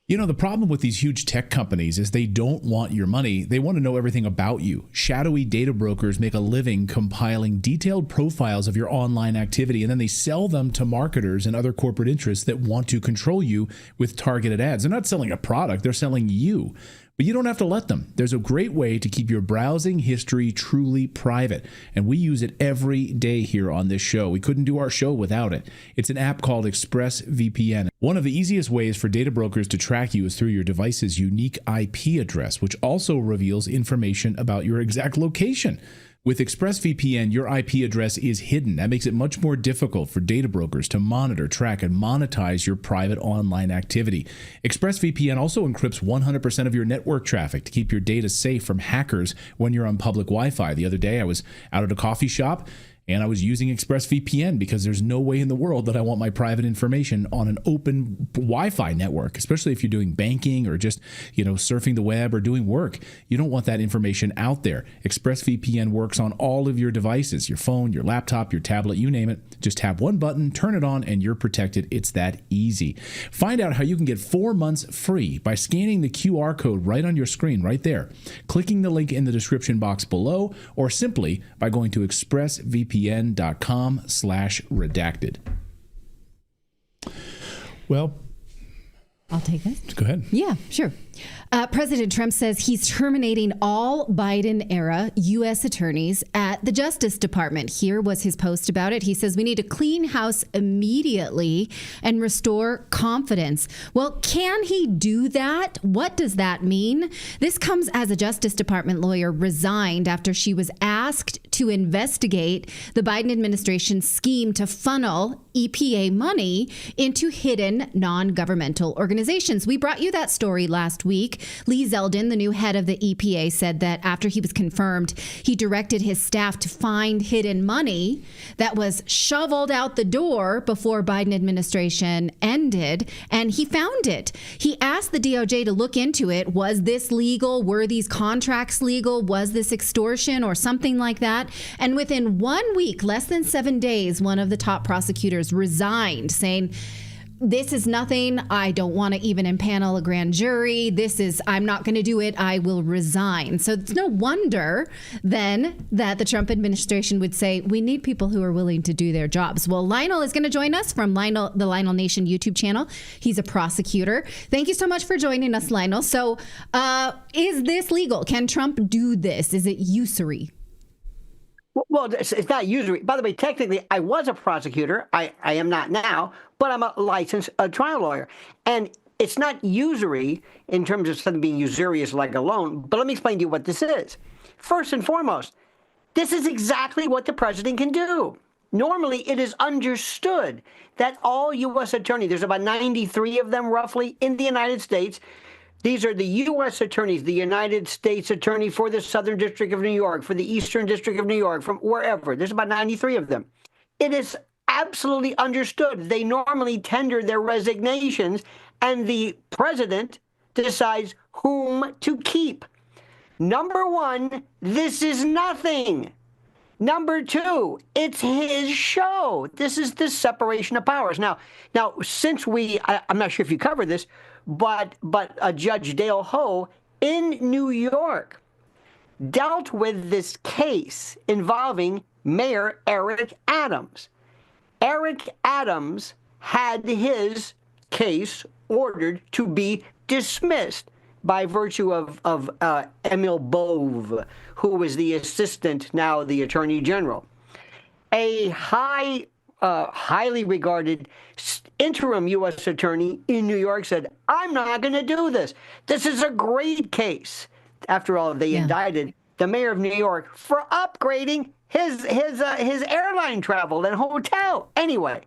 you know, the problem with these huge tech companies is they don't want your money. They want to know everything about you. Shadowy data brokers make a living compiling detailed profiles of your online activity, and then they sell them to marketers and other corporate interests that want to control you with targeted ads. They're not selling a product. They're selling you. But you don't have to let them. There's a great way to keep your browsing history truly private, and we use it every day here on this show. We couldn't do our show without it. It's an app called ExpressVPN. One of the easiest ways for data brokers to track you is through your device's unique IP address, which also reveals information about your exact location. With ExpressVPN, your IP address is hidden. That makes it much more difficult for data brokers to monitor, track, and monetize your private online activity. ExpressVPN also encrypts 100% of your network traffic to keep your data safe from hackers when you're on public Wi-Fi. The other day, I was out at a coffee shop, and I was using ExpressVPN because there's no way in the world that I want my private information on an open Wi-Fi network, especially if you're doing banking or just, surfing the web or doing work. You don't want that information out there. ExpressVPN works on all of your devices, your phone, your laptop, your tablet, you name it. Just tap one button, turn it on, and you're protected. It's that easy. Find out how you can get 4 months free by scanning the QR code right on your screen, right there, clicking the link in the description box below, or simply by going to expressvpn.com/redacted. Well, I'll take it. Go ahead. Yeah, sure. President Trump says he's terminating all Biden-era U.S. attorneys at the Justice Department. Here was his post about it. He says, we need to clean house immediately and restore confidence. Well, can he do that? What does that mean? This comes as a Justice Department lawyer resigned after she was asked to investigate the Biden administration's scheme to funnel EPA money into hidden non-governmental organizations. We brought you that story last week. Lee Zeldin, the new head of the EPA, said that after he was confirmed, he directed his staff to find hidden money that was shoveled out the door before Biden administration ended, and he found it. He asked the DOJ to look into it. Was this legal? Were these contracts legal? Was this extortion or something like that? And within 1 week, less than 7 days, one of the top prosecutors resigned, saying, this is nothing. I don't want to even impanel a grand jury. I'm not going to do it. I will resign. So it's no wonder then that the Trump administration would say, we need people who are willing to do their jobs. Well, Lionel is going to join us from the Lionel Nation YouTube channel. He's a prosecutor. Thank you so much for joining us, Lionel. So is this legal? Can Trump do this? Is it usury? Well, it's not usury. By the way, technically, I was a prosecutor. I am not now, but I'm a licensed trial lawyer. And it's not usury in terms of something being usurious like a loan. But let me explain to you what this is. First and foremost, this is exactly what the president can do. Normally, it is understood that all U.S. attorneys, there's about 93 of them roughly in the United States. These are the U.S. attorneys, the United States attorney for the Southern District of New York, for the Eastern District of New York, from wherever. There's about 93 of them. It is absolutely understood. They normally tender their resignations, and the president decides whom to keep. Number one, this is nothing. Number two, it's his show. This is the separation of powers. Now, since I'm not sure if you covered this, but Judge Dale Ho in New York dealt with this case involving Mayor Eric Adams. Eric Adams had his case ordered to be dismissed by virtue of Emil Bove, who was the assistant, now the attorney general. A highly regarded interim U.S. attorney in New York said, I'm not going to do this. This is a great case. After all, they indicted the mayor of New York for upgrading his airline travel and hotel. Anyway,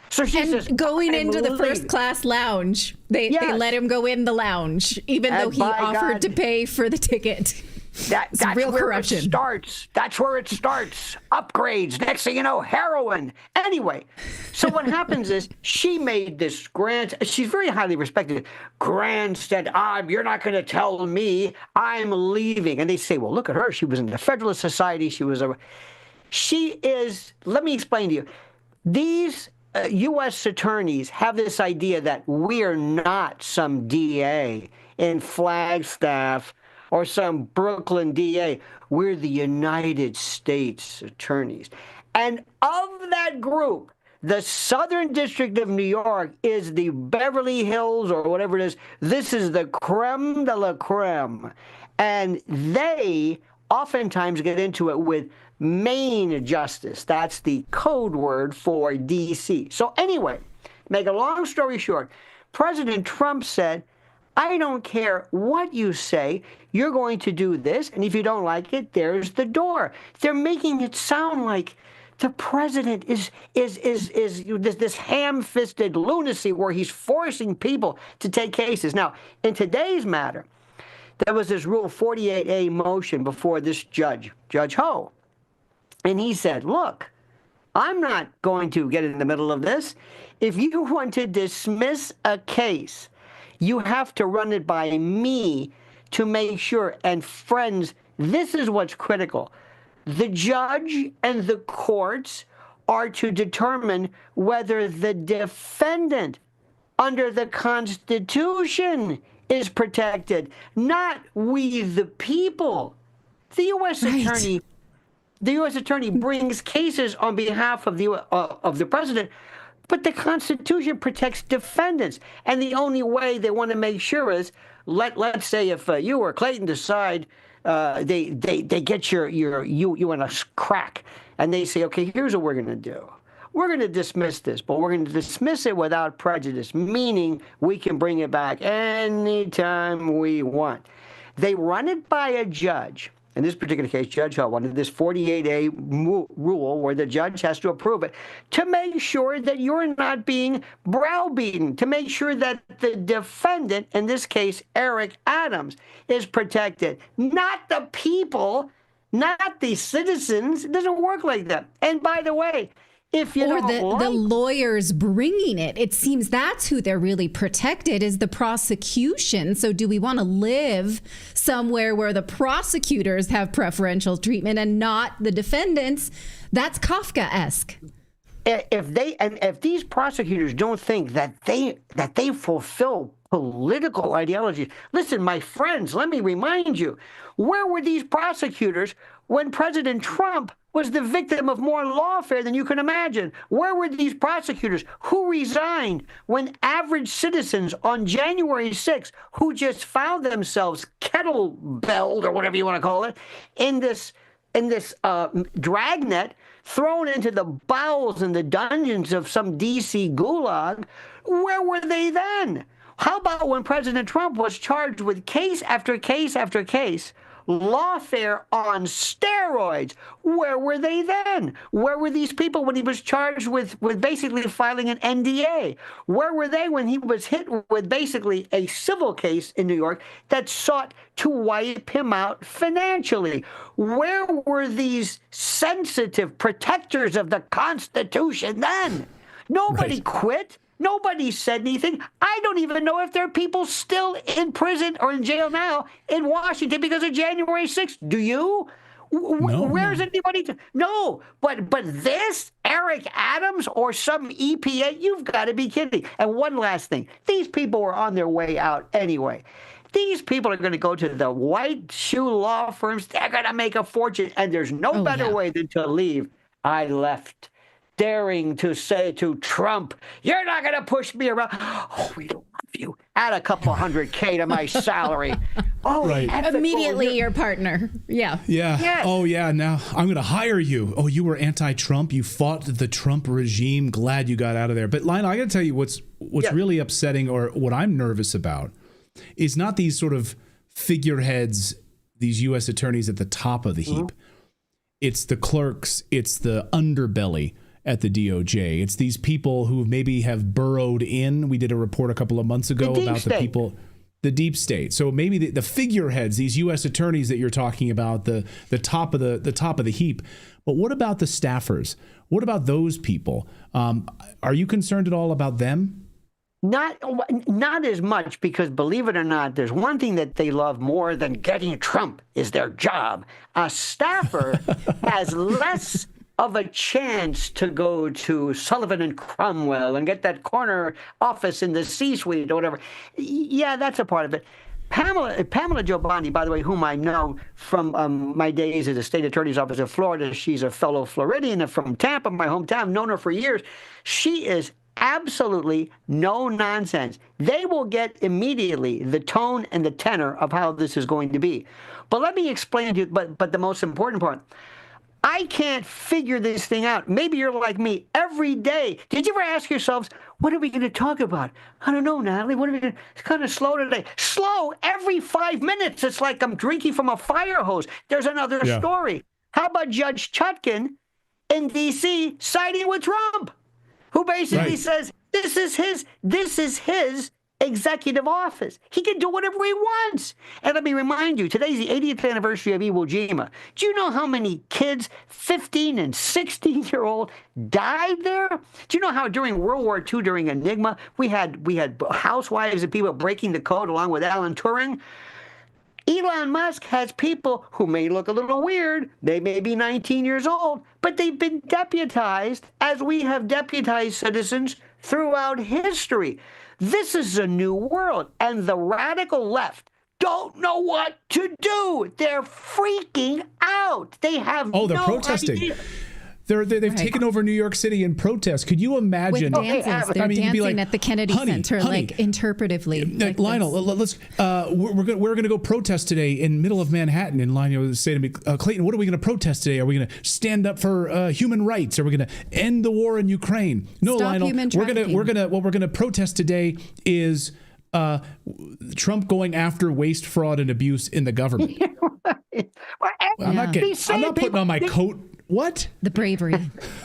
so she says, going into the first class lounge. They let him go in the lounge, even though he offered to pay for the ticket. That's real where corruption. It starts. That's where it starts. Upgrades. Next thing you know, heroin. Anyway, so what happens is she made this she's very highly respected, said, you're not going to tell me I'm leaving. And they say, well, look at her. She was in the Federalist Society. Let me explain to you. These U.S. attorneys have this idea that we're not some DA in Flagstaff or some Brooklyn DA. We're the United States attorneys. And of that group, The Southern District of New York is the Beverly Hills or whatever it is. This is the creme de la creme. And they oftentimes get into it with Main justice. That's the code word for D.C. So anyway, make a long story short, President Trump said, I don't care what you say, you're going to do this, and if you don't like it, there's the door. They're making it sound like the president is this ham-fisted lunacy where he's forcing people to take cases. Now, in today's matter, there was this Rule 48A motion before this judge, Judge Ho, and he said, look, I'm not going to get in the middle of this. If you want to dismiss a case, you have to run it by me to make sure. And friends, this is what's critical. The judge and the courts are to determine whether the defendant under the Constitution is protected, not we the people. The U.S. attorney, the U.S. attorney brings cases on behalf of the president, but the Constitution protects defendants, and the only way they want to make sure is, let's say if you or Clayton decide they get you in a crack, and they say, okay, here's what we're going to do. We're going to dismiss this, but we're going to dismiss it without prejudice, meaning we can bring it back anytime we want. They run it by a judge. In this particular case, Judge Ho wanted this 48A rule where the judge has to approve it to make sure that you're not being browbeaten, to make sure that the defendant, in this case, Eric Adams, is protected, not the people, not the citizens. It doesn't work like that. And by the way, if you the lawyers bringing it, it seems that's who they're really protected, is the prosecution. So do we want to live somewhere where the prosecutors have preferential treatment and not the defendants? That's Kafkaesque. If these prosecutors don't think that they fulfill political ideology, listen, my friends, let me remind you, where were these prosecutors when President Trump was the victim of more lawfare than you can imagine? Where were these prosecutors who resigned when average citizens on January 6th, who just found themselves kettlebelled, or whatever you want to call it, in this dragnet, thrown into the bowels and the dungeons of some D.C. gulag? Where were they then? How about when President Trump was charged with case after case after case, lawfare on steroids? Where were they then? Where were these people when he was charged with basically filing an NDA? Where were they when he was hit with basically a civil case in New York that sought to wipe him out financially? Where were these sensitive protectors of the Constitution then? Nobody quit. Nobody said anything. I don't even know if there are people still in prison or in jail now in Washington because of January 6th. Do you? Where's anybody? No. But this, Eric Adams or some EPA, you've got to be kidding. And one last thing. These people were on their way out anyway. These people are going to go to the white shoe law firms. They're going to make a fortune. And there's no better way than to leave. I left, daring to say to Trump, you're not going to push me around. Oh, we don't love you. Add a couple $100K to my salary. Oh, right. Immediately your partner. Yeah. Yeah. Yes. Oh, yeah. Now I'm going to hire you. Oh, you were anti-Trump. You fought the Trump regime. Glad you got out of there. But Lionel, I got to tell you what's really upsetting, or what I'm nervous about, is not these sort of figureheads, these U.S. attorneys at the top of the heap. It's the clerks. It's the underbelly at the DOJ. It's these people who maybe have burrowed in. We did a report a couple of months ago about the people, the deep state. So maybe the figureheads, these U.S. attorneys that you're talking about, the top of the heap. But what about the staffers? What about those people? Are you concerned at all about them? Not as much, because believe it or not, there's one thing that they love more than getting Trump is their job. A staffer has less of a chance to go to Sullivan and Cromwell and get that corner office in the C-suite or whatever. Yeah, that's a part of it. Pamela Giovanni, by the way, whom I know from my days as a state attorney's office in Florida, she's a fellow Floridian from Tampa, my hometown, known her for years. She is absolutely no nonsense. They will get immediately the tone and the tenor of how this is going to be. But let me explain to you, but the most important part, I can't figure this thing out. Maybe you're like me every day. Did you ever ask yourselves, what are we going to talk about? I don't know, Natalie. What are we going to? It's kind of slow today. Slow every 5 minutes. It's like I'm drinking from a fire hose. There's another story. How about Judge Chutkan in D.C. siding with Trump, who basically says this is his executive office. He can do whatever he wants. And let me remind you, today's the 80th anniversary of Iwo Jima. Do you know how many kids, 15 and 16-year-old, died there? Do you know how during World War II, during Enigma, we had housewives and people breaking the code along with Alan Turing? Elon Musk has people who may look a little weird. They may be 19 years old, but they've been deputized as we have deputized citizens throughout history. This is a new world, and the radical left don't know what to do. They're freaking out. They have they're protesting. Idea. They've taken over New York City in protest. Could you imagine? With dances. They're dancing at the Kennedy Center, like interpretively. Like Lionel, let's we're going to go protest today in middle of Manhattan. And Lionel say to me, Clayton, what are we going to protest today? Are we going to stand up for human rights? Are we going to end the war in Ukraine? No, Stop Lionel. Human trafficking. What we're going to protest today is Trump going after waste, fraud, and abuse in the government. I'm not putting on my coat. What? The bravery.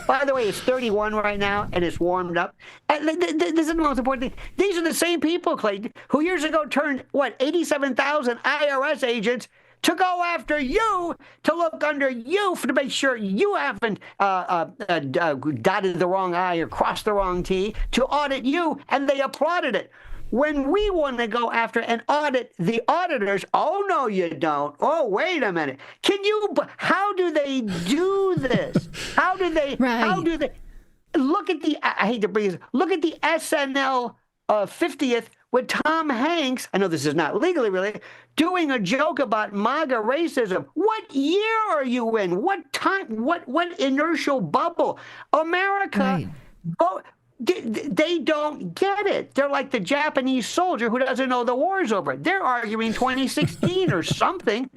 By the way, it's 31 right now, and it's warmed up. And this is the most important thing. These are the same people, Clayton, who years ago turned, 87,000 IRS agents to go after you, to look under you to make sure you haven't dotted the wrong I or crossed the wrong T, to audit you, and they applauded it. When we want to go after and audit the auditors, oh, no, you don't. Oh, wait a minute. How do they do this? How do they look at I hate to bring this, look at the SNL 50th with Tom Hanks, I know this is not legally related, doing a joke about MAGA racism. What year are you in? What time? What inertial bubble? America, they don't get it. They're like the Japanese soldier who doesn't know the war's over. They're arguing 2016 or something.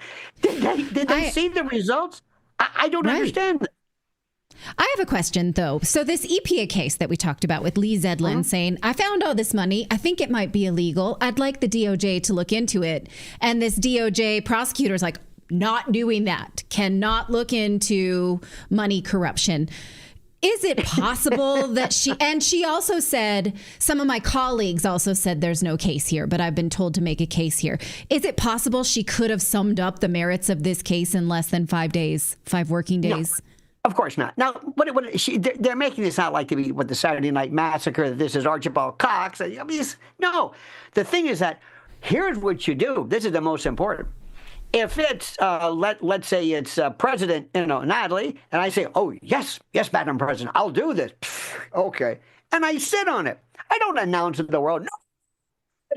Did they see the results? I don't understand. I have a question, though. So this EPA case that we talked about with Lee Zedlin saying, I found all this money. I think it might be illegal. I'd like the DOJ to look into it. And this DOJ prosecutor is like, not doing that. Cannot look into money corruption. Is it possible that she also said, some of my colleagues also said there's no case here, but I've been told to make a case here. Is it possible she could have summed up the merits of this case in less than 5 days, 5 working days? No, of course not. Now, they're making this out like to be the Saturday Night Massacre, that this is Archibald Cox. No, the thing is that here's what you do. This is the most important. If it's, let's say it's President, Natalie, and I say, oh, yes, Madam President, I'll do this. Okay. And I sit on it. I don't announce to the world, no,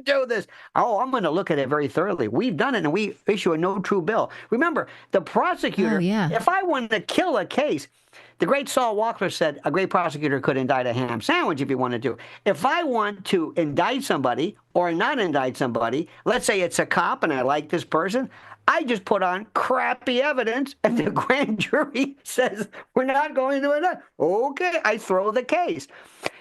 do this. Oh, I'm going to look at it very thoroughly. We've done it, and we issue a no true bill. Remember, the prosecutor, if I want to kill a case, the great Saul Walker said a great prosecutor could indict a ham sandwich if he wanted to. If I want to indict somebody or not indict somebody, let's say it's a cop and I like this person, I just put on crappy evidence, and the grand jury says, we're not going to indict. Okay, I throw the case.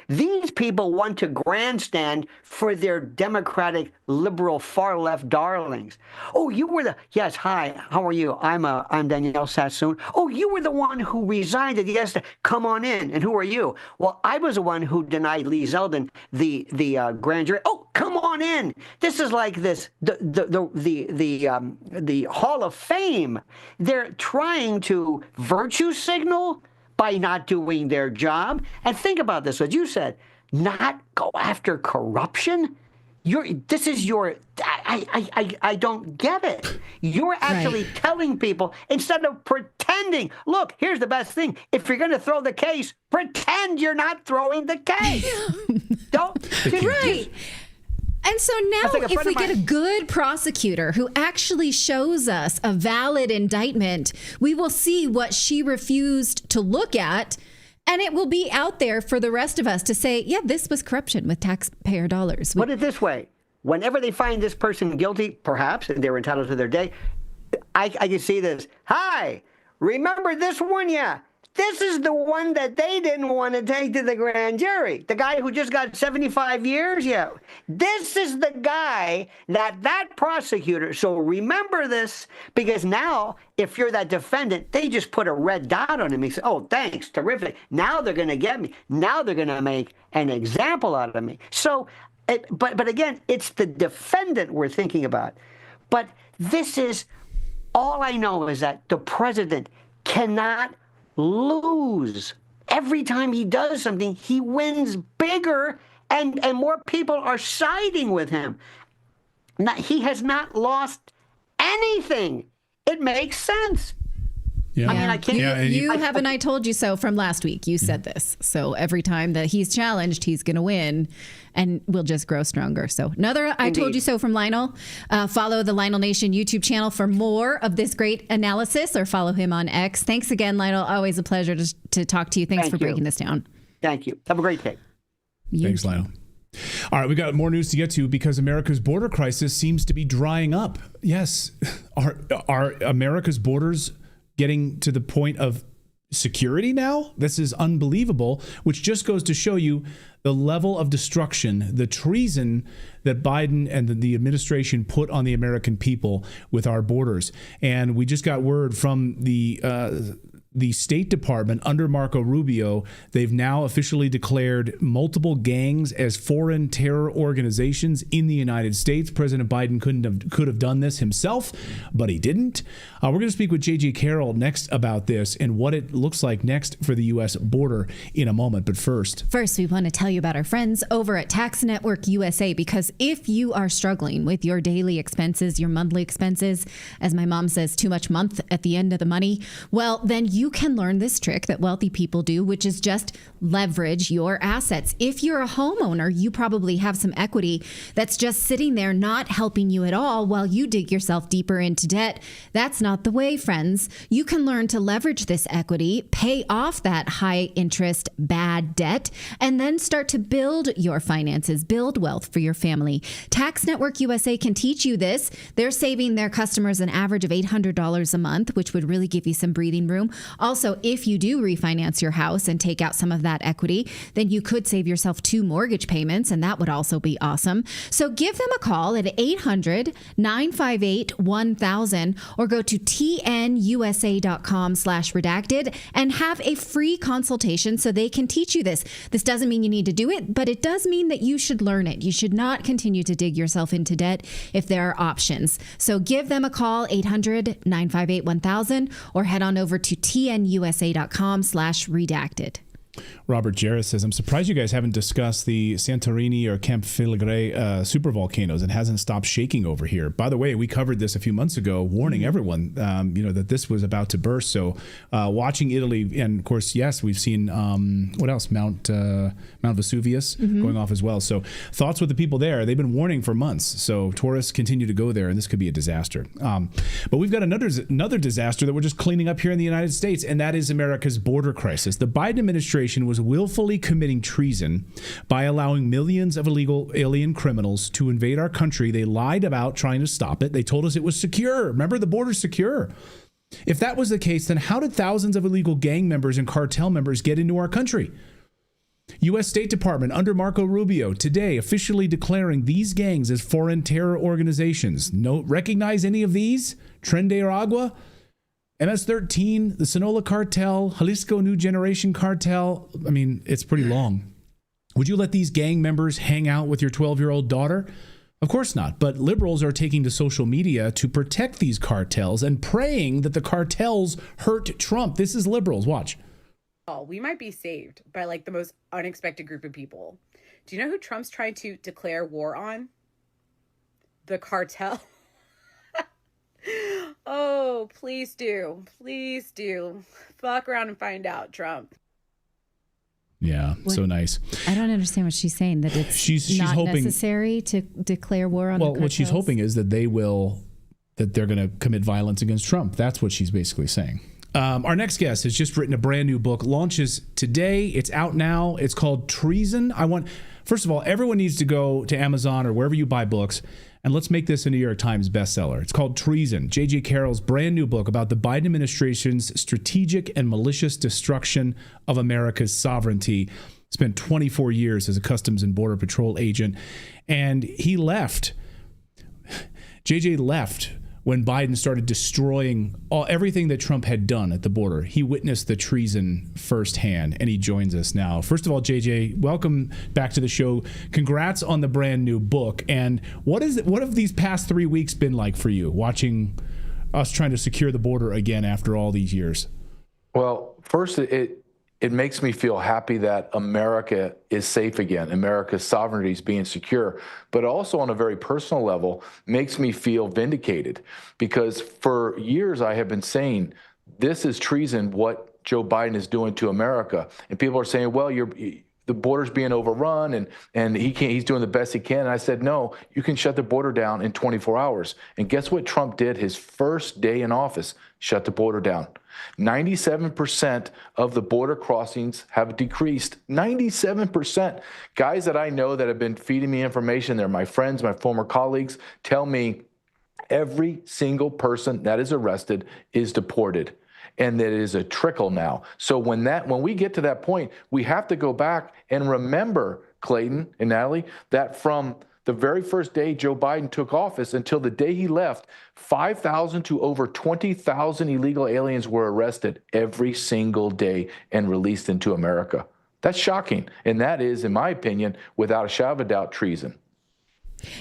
These people want to grandstand for their Democratic, liberal, far-left darlings. Oh, you were yes, hi, how are you? I'm Danielle Sassoon. Oh, you were the one who resigned at the come on in. And who are you? Well, I was the one who denied Lee Zeldin the grand jury. Oh, come on in. This is like this, the Hall of Fame. They're trying to virtue signal by not doing their job. And think about this, what you said, not go after corruption. I don't get it. You're actually telling people, instead of pretending, look, here's the best thing. If you're going to throw the case, pretend you're not throwing the case. Don't. And so now if we get a good prosecutor who actually shows us a valid indictment, we will see what she refused to look at. And it will be out there for the rest of us to say, yeah, this was corruption with taxpayer dollars. Put it this way. Whenever they find this person guilty, perhaps, and they're entitled to their day, I can see this. Hi, remember this one? Yeah. This is the one that they didn't want to take to the grand jury. The guy who just got 75 years? Yeah. This is the guy that prosecutor. So remember this, because now if you're that defendant, they just put a red dot on him. He said, oh, thanks, terrific. Now they're going to get me. Now they're going to make an example out of me. So, but again, it's the defendant we're thinking about. But this is, all I know is that the president cannot lose. Every time he does something, he wins bigger, and more people are siding with him. Now, he has not lost anything. It makes sense. Yeah. I mean, I can't. You have an I told you so from last week. You said this. So every time that he's challenged, he's going to win, and we'll just grow stronger. So another I told you so from Lionel. Follow the Lionel Nation YouTube channel for more of this great analysis, or follow him on X. Thanks again, Lionel. Always a pleasure to talk to you. Thanks for breaking this down. Thank you. Have a great day. Thanks, Lionel. All right, we got more news to get to because America's border crisis seems to be drying up. Yes, are America's borders getting to the point of security now? This is unbelievable, which just goes to show you the level of destruction, the treason that Biden and the administration put on the American people with our borders. And we just got word from the State Department under Marco Rubio. They've now officially declared multiple gangs as foreign terror organizations in the United States. President Biden could have done this himself, but he didn't. We're going to speak with J.J. Carroll next about this and what it looks like next for the U.S. border in a moment. But first, we want to tell you about our friends over at Tax Network USA, because if you are struggling with your daily expenses, your monthly expenses, as my mom says, too much month at the end of the money, well, then you can learn this trick that wealthy people do, which is just leverage your assets. If you're a homeowner, you probably have some equity that's just sitting there not helping you at all while you dig yourself deeper into debt. That's not the way, friends. You can learn to leverage this equity, pay off that high interest bad debt, and then start to build your finances, build wealth for your family. Tax Network USA can teach you this. They're saving their customers an average of $800 a month, which would really give you some breathing room. Also, if you do refinance your house and take out some of that equity, then you could save yourself 2 mortgage payments, and that would also be awesome. So give them a call at 800-958-1000 or go to tnusa.com/redacted and have a free consultation so they can teach you this. This doesn't mean you need to do it, but it does mean that you should learn it. You should not continue to dig yourself into debt if there are options. So give them a call, 800-958-1000, or head on over to tnusa.com/redacted. Robert Jarrett says, I'm surprised you guys haven't discussed the Santorini or Camp Filigree supervolcanoes. It hasn't stopped shaking over here. By the way, we covered this a few months ago, warning everyone, that this was about to burst. So watching Italy, and of course, yes, we've seen, what else? Mount Vesuvius going off as well. So thoughts with the people there. They've been warning for months. So tourists continue to go there, and this could be a disaster. But we've got another disaster that we're just cleaning up here in the United States, and that is America's border crisis. The Biden administration was willfully committing treason by allowing millions of illegal alien criminals to invade our country. They lied about trying to stop it. They told us it was secure. Remember, the border's secure. If that was the case, then how did thousands of illegal gang members and cartel members get into our country? U.S. State Department under Marco Rubio today officially declaring these gangs as foreign terror organizations. Recognize any of these? Tren de Aragua? MS-13, the Sonora Cartel, Jalisco New Generation Cartel. I mean, it's pretty long. Would you let these gang members hang out with your 12-year-old daughter? Of course not. But liberals are taking to social media to protect these cartels and praying that the cartels hurt Trump. This is liberals. Watch. Oh, we might be saved by the most unexpected group of people. Do you know who Trump's trying to declare war on? The cartel. Oh, please do. Please do. Fuck around and find out, Trump. Yeah, so nice. I don't understand what she's saying, that it's she's not hoping, necessary to declare war on the cartels. What she's hoping is that they're going to commit violence against Trump. That's what she's basically saying. Our next guest has just written a brand new book, launches today. It's out now. It's called Treason. First of all, everyone needs to go to Amazon or wherever you buy books, and let's make this a New York Times bestseller. It's called Treason, J.J. Carroll's brand new book about the Biden administration's strategic and malicious destruction of America's sovereignty. Spent 24 years as a Customs and Border Patrol agent, and he left. J.J. left when Biden started destroying everything that Trump had done at the border. He witnessed the treason firsthand, and he joins us now. First of all, JJ, welcome back to the show. Congrats on the brand new book. And what have these past 3 weeks been like for you, watching us trying to secure the border again after all these years? Well, first, it makes me feel happy that America is safe again. America's sovereignty is being secure, but also on a very personal level, makes me feel vindicated, because for years I have been saying this is treason, what Joe Biden is doing to America. And people are saying, well, the border's being overrun and he's doing the best he can. And I said, no, you can shut the border down in 24 hours. And guess what Trump did his first day in office? Shut the border down. 97% of the border crossings have decreased. 97%. Guys that I know that have been feeding me information, they're my friends, my former colleagues, tell me every single person that is arrested is deported. And that it is a trickle now. So when we get to that point, we have to go back and remember, Clayton and Natalie, that from the very first day Joe Biden took office until the day he left, 5,000 to over 20,000 illegal aliens were arrested every single day and released into America. That's shocking. And that is, in my opinion, without a shadow of a doubt, treason.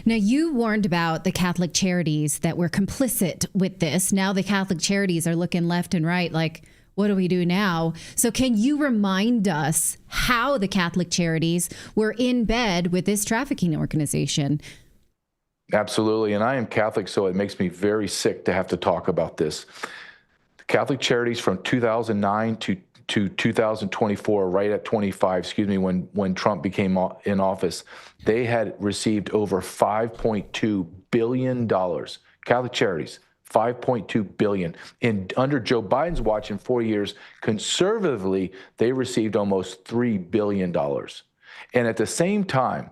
Now, you warned about the Catholic charities that were complicit with this. Now the Catholic charities are looking left and right like, what do we do now? So can you remind us how the Catholic charities were in bed with this trafficking organization? Absolutely. And I am Catholic, so it makes me very sick to have to talk about this. The Catholic charities from 2009 to 2024, right at 25, when Trump became in office, they had received over $5.2 billion. Catholic charities, $5.2 billion. And under Joe Biden's watch in 4 years, conservatively, they received almost $3 billion. And at the same time,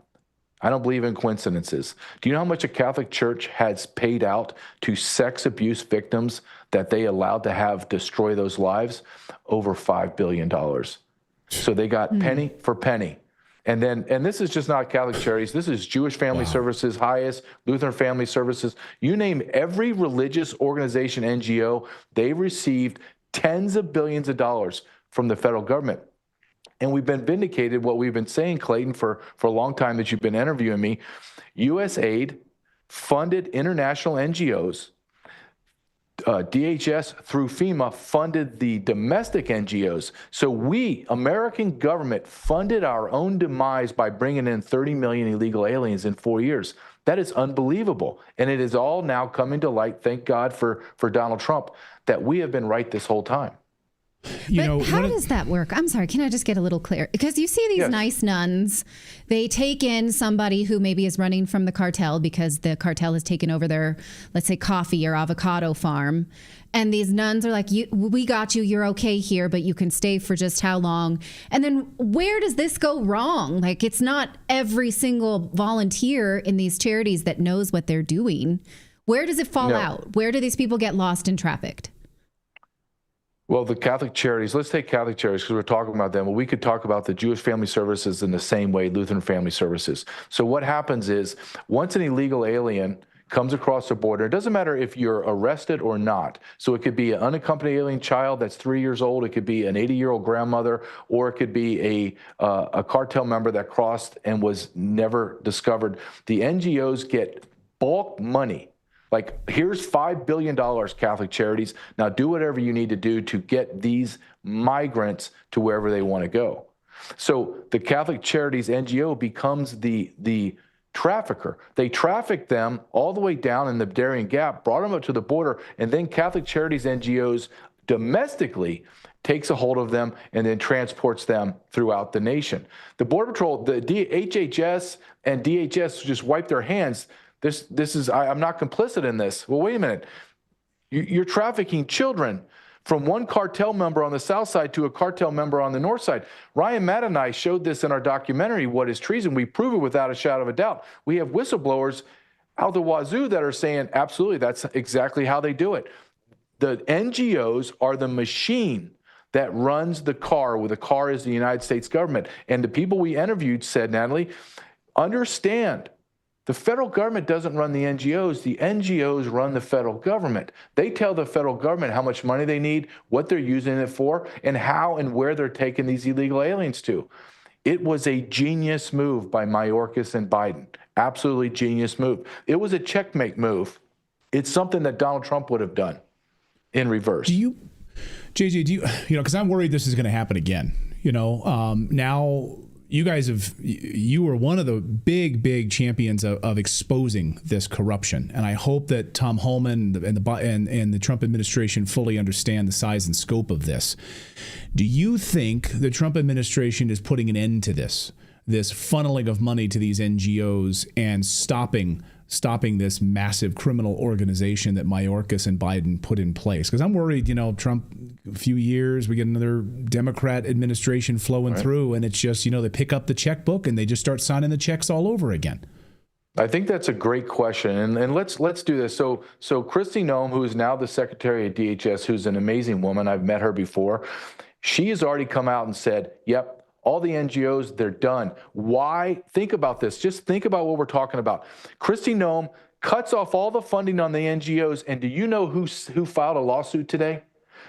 I don't believe in coincidences. Do you know how much a Catholic church has paid out to sex abuse victims that they allowed to have destroy those lives? Over $5 billion. So they got penny for penny. And this is just not Catholic charities. This is Jewish Family Services, Highest, Lutheran Family Services. You name every religious organization, NGO, they received tens of billions of dollars from the federal government. And we've been vindicated, what we've been saying, Clayton, for a long time that you've been interviewing me. USAID funded international NGOs. DHS through FEMA funded the domestic NGOs. So we, American government, funded our own demise by bringing in 30 million illegal aliens in 4 years. That is unbelievable. And it is all now coming to light, thank God for Donald Trump, that we have been right this whole time. How does that work? I'm sorry, can I just get a little clear? Because you see these nice nuns, they take in somebody who maybe is running from the cartel because the cartel has taken over their, let's say, coffee or avocado farm. And these nuns are like, we got you, you're okay here, but you can stay for just how long? And then where does this go wrong? Like, it's not every single volunteer in these charities that knows what they're doing. Where does it fall out? Where do these people get lost and trafficked? Well, the Catholic charities, let's take Catholic charities because we're talking about them. Well, we could talk about the Jewish Family Services in the same way, Lutheran Family Services. So what happens is once an illegal alien comes across the border, it doesn't matter if you're arrested or not. So it could be an unaccompanied alien child that's 3 years old. It could be an 80-year-old grandmother, or it could be a cartel member that crossed and was never discovered. The NGOs get bulk money. Like, here's $5 billion, Catholic charities. Now do whatever you need to do to get these migrants to wherever they want to go. So the Catholic charities NGO becomes the trafficker. They traffic them all the way down in the Darien Gap, brought them up to the border, and then Catholic charities NGOs domestically takes a hold of them, and then transports them throughout the nation. The Border Patrol, the HHS and DHS just wipe their hands. I'm not complicit in this. Well, wait a minute. You're trafficking children from one cartel member on the south side to a cartel member on the north side. Ryan Matt and I showed this in our documentary, What is Treason? We prove it without a shadow of a doubt. We have whistleblowers out the wazoo that are saying, absolutely, that's exactly how they do it. The NGOs are the machine that runs the car, where the car is the United States government. And the people we interviewed said, Natalie, understand, the federal government doesn't run the NGOs. The NGOs run the federal government. They tell the federal government how much money they need, what they're using it for, and how and where they're taking these illegal aliens to. It was a genius move by Mayorkas and Biden. Absolutely genius move. It was a checkmate move. It's something that Donald Trump would have done in reverse. JJ, because I'm worried this is going to happen again. Now you guys you were one of the big champions of exposing this corruption, and I hope that Tom Homan and the Trump administration fully understand the size and scope of this. Do you think the Trump administration is putting an end to this funneling of money to these NGOs and stopping this massive criminal organization that Mayorkas and Biden put in place? Because I'm worried, Trump, a few years, we get another Democrat administration flowing through, and it's just, they pick up the checkbook and they just start signing the checks all over again. I think that's a great question, and let's do this. So Kristi Noem, who is now the Secretary of DHS, who's an amazing woman, I've met her before, she has already come out and said, yep, all the NGOs, they're done. Why? Think about this. Just think about what we're talking about. Kristi Noem cuts off all the funding on the NGOs, and do you know who filed a lawsuit today?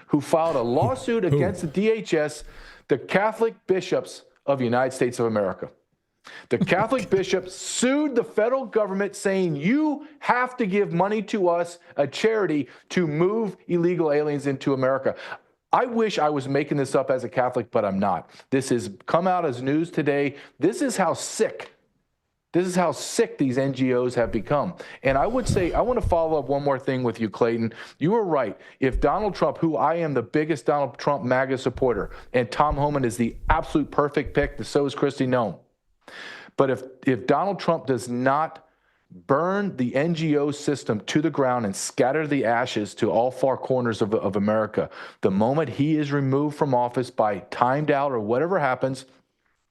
Who filed a lawsuit against the DHS? The Catholic bishops of the United States of America. The Catholic bishops sued the federal government saying, you have to give money to us, a charity, to move illegal aliens into America. I wish I was making this up as a Catholic, but I'm not. This has come out as news today. This is how sick these NGOs have become. And I would say, I want to follow up one more thing with you, Clayton. You were right. If Donald Trump, who I am the biggest Donald Trump MAGA supporter, and Tom Homan is the absolute perfect pick, and so is Kristi Noem. But if Donald Trump does not burn the NGO system to the ground and scatter the ashes to all far corners of America, the moment he is removed from office by timed out or whatever happens,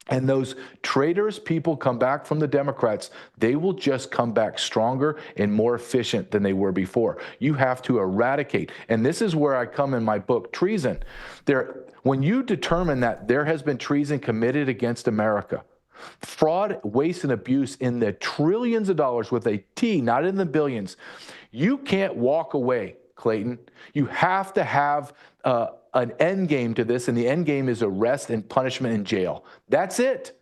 and those traitors people come back from the Democrats, they will just come back stronger and more efficient than they were before. You have to eradicate. And this is where I come in my book, Treason. When you determine that there has been treason committed against America, fraud, waste, and abuse in the trillions of dollars with a T, not in the billions, you can't walk away, Clayton. You have to have an end game to this, and the end game is arrest and punishment in jail. That's it.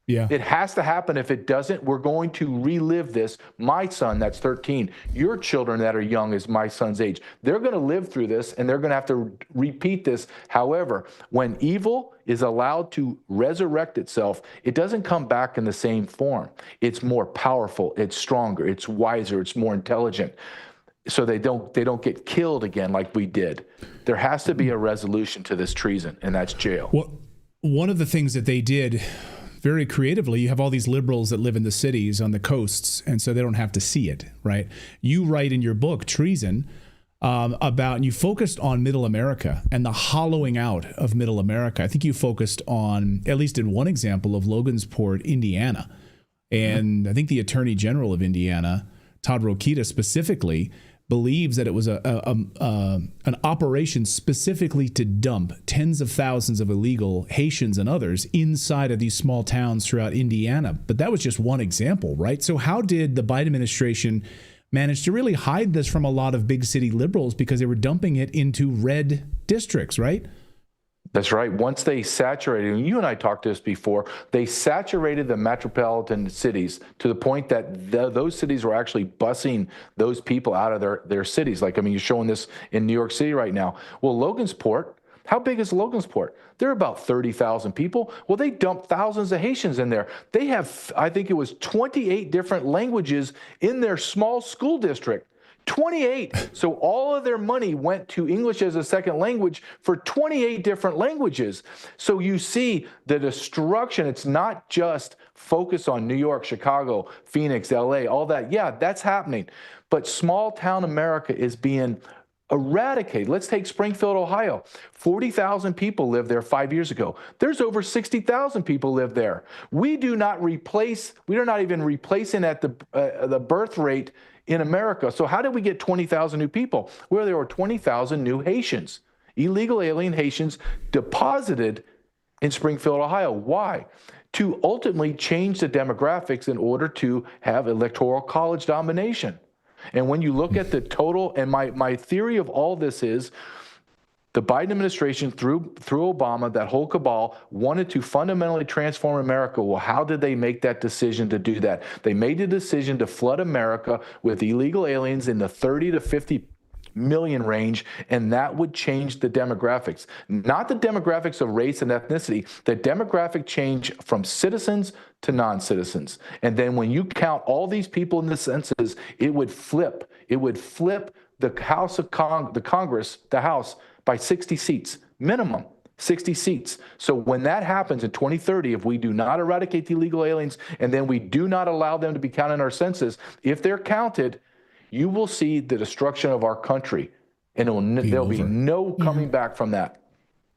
Yeah. It has to happen. If it doesn't, we're going to relive this. My son, that's 13, your children that are young is my son's age. They're going to live through this, and they're going to have to repeat this. However, when evil is allowed to resurrect itself, it doesn't come back in the same form. It's more powerful, it's stronger, it's wiser, it's more intelligent. So they don't get killed again like we did. There has to be a resolution to this treason, and that's jail. Well, one of the things that they did very creatively, you have all these liberals that live in the cities on the coasts, and so they don't have to see it, right? You write in your book, Treason, and you focused on Middle America and the hollowing out of Middle America. I think you focused on, at least in one example, of Logansport, Indiana. And I think the Attorney General of Indiana, Todd Rokita specifically, believes that it was an operation specifically to dump tens of thousands of illegal Haitians and others inside of these small towns throughout Indiana. But that was just one example, right? So how did the Biden administration manage to really hide this from a lot of big city liberals, because they were dumping it into red districts, right? That's right. Once they saturated, and you and I talked to this before, they saturated the metropolitan cities to the point that those cities were actually busing those people out of their cities. Like, I mean, you're showing this in New York City right now. Well, Logansport, how big is Logansport? They're about 30,000 people. Well, they dumped thousands of Haitians in there. They have, I think it was 28 different languages in their small school district. 28. So all of their money went to English as a second language for 28 different languages. So you see the destruction. It's not just focus on New York, Chicago, Phoenix, LA, all that. Yeah, that's happening. But small town America is being eradicated. Let's take Springfield, Ohio. 40,000 people lived there 5 years ago. There's over 60,000 people live there. We are not even replacing at the birth rate in America. So how did we get 20,000 new people? Well, there were 20,000 new Haitians, illegal alien Haitians deposited in Springfield, Ohio. Why? To ultimately change the demographics in order to have electoral college domination. And when you look at the total, and my theory of all this is the Biden administration, through Obama, that whole cabal, wanted to fundamentally transform America. Well, how did they make that decision to do that? They made the decision to flood America with illegal aliens in the 30 to 50 million range, and that would change the demographics. Not the demographics of race and ethnicity, the demographic change from citizens to non-citizens. And then when you count all these people in the census, it would flip. It would flip the House of the Congress, the House, by 60 seats, minimum 60 seats. So when that happens in 2030, if we do not eradicate the illegal aliens and then we do not allow them to be counted in our census, if they're counted, you will see the destruction of our country, and there'll be no coming back from that.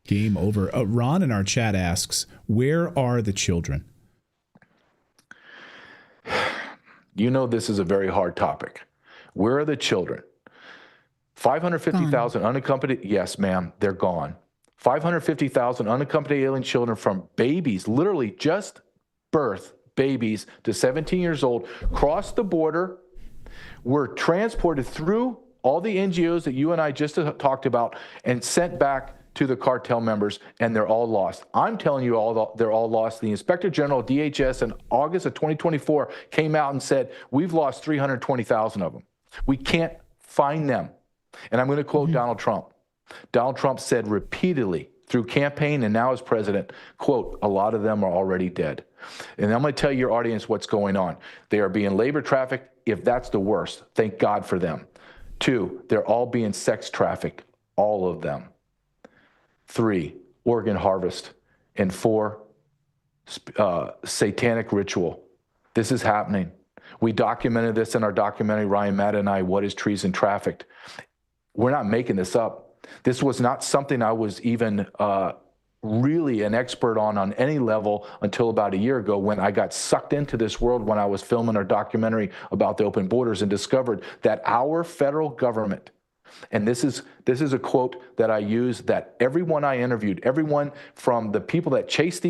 Game over. Ron in our chat asks, where are the children? You know this is a very hard topic. Where are the children? 550,000 unaccompanied, yes, ma'am, they're gone. 550,000 unaccompanied alien children from babies, literally just birth babies to 17 years old, crossed the border, were transported through all the NGOs that you and I just talked about and sent back to the cartel members, and they're all lost. I'm telling you, they're all lost. The Inspector General of DHS in August of 2024 came out and said, we've lost 320,000 of them. We can't find them. And I'm going to quote Donald Trump. Donald Trump said repeatedly through campaign and now as president, quote, a lot of them are already dead. And I'm going to tell your audience what's going on. They are being labor trafficked. If that's the worst, thank God for them. 2, they're all being sex trafficked, all of them. 3, organ harvest. And 4, satanic ritual. This is happening. We documented this in our documentary, Ryan Madden and I, What is Treason Trafficked? We're not making this up. This was not something I was even really an expert on any level until about a year ago, when I got sucked into this world when I was filming our documentary about the open borders and discovered that our federal government, and this is a quote that I use, that everyone I interviewed, everyone from the people that chase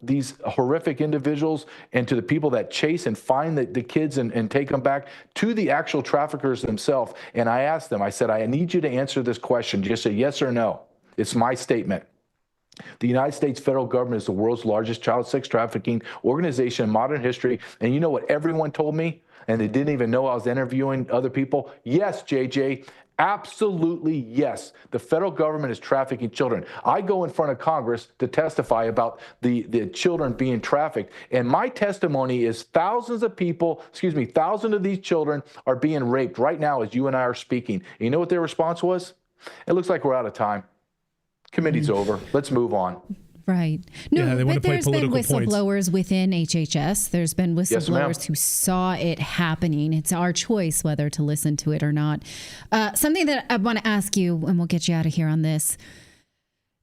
these horrific individuals and to the people that chase and find the kids and take them back, to the actual traffickers themselves. And I asked them, I said, I need you to answer this question, just a yes or no. It's my statement. The United States federal government is the world's largest child sex trafficking organization in modern history. And you know what everyone told me? And they didn't even know I was interviewing other people. Yes, JJ, absolutely yes. The federal government is trafficking children. I go in front of Congress to testify about the children being trafficked. And my testimony is thousands of these children are being raped right now as you and I are speaking. And you know what their response was? It looks like we're out of time. Committee's over. Let's move on. Right. No, yeah, but there's been whistleblowers within HHS. There's been whistleblowers who saw it happening. It's our choice whether to listen to it or not. Something that I want to ask you, and we'll get you out of here on this.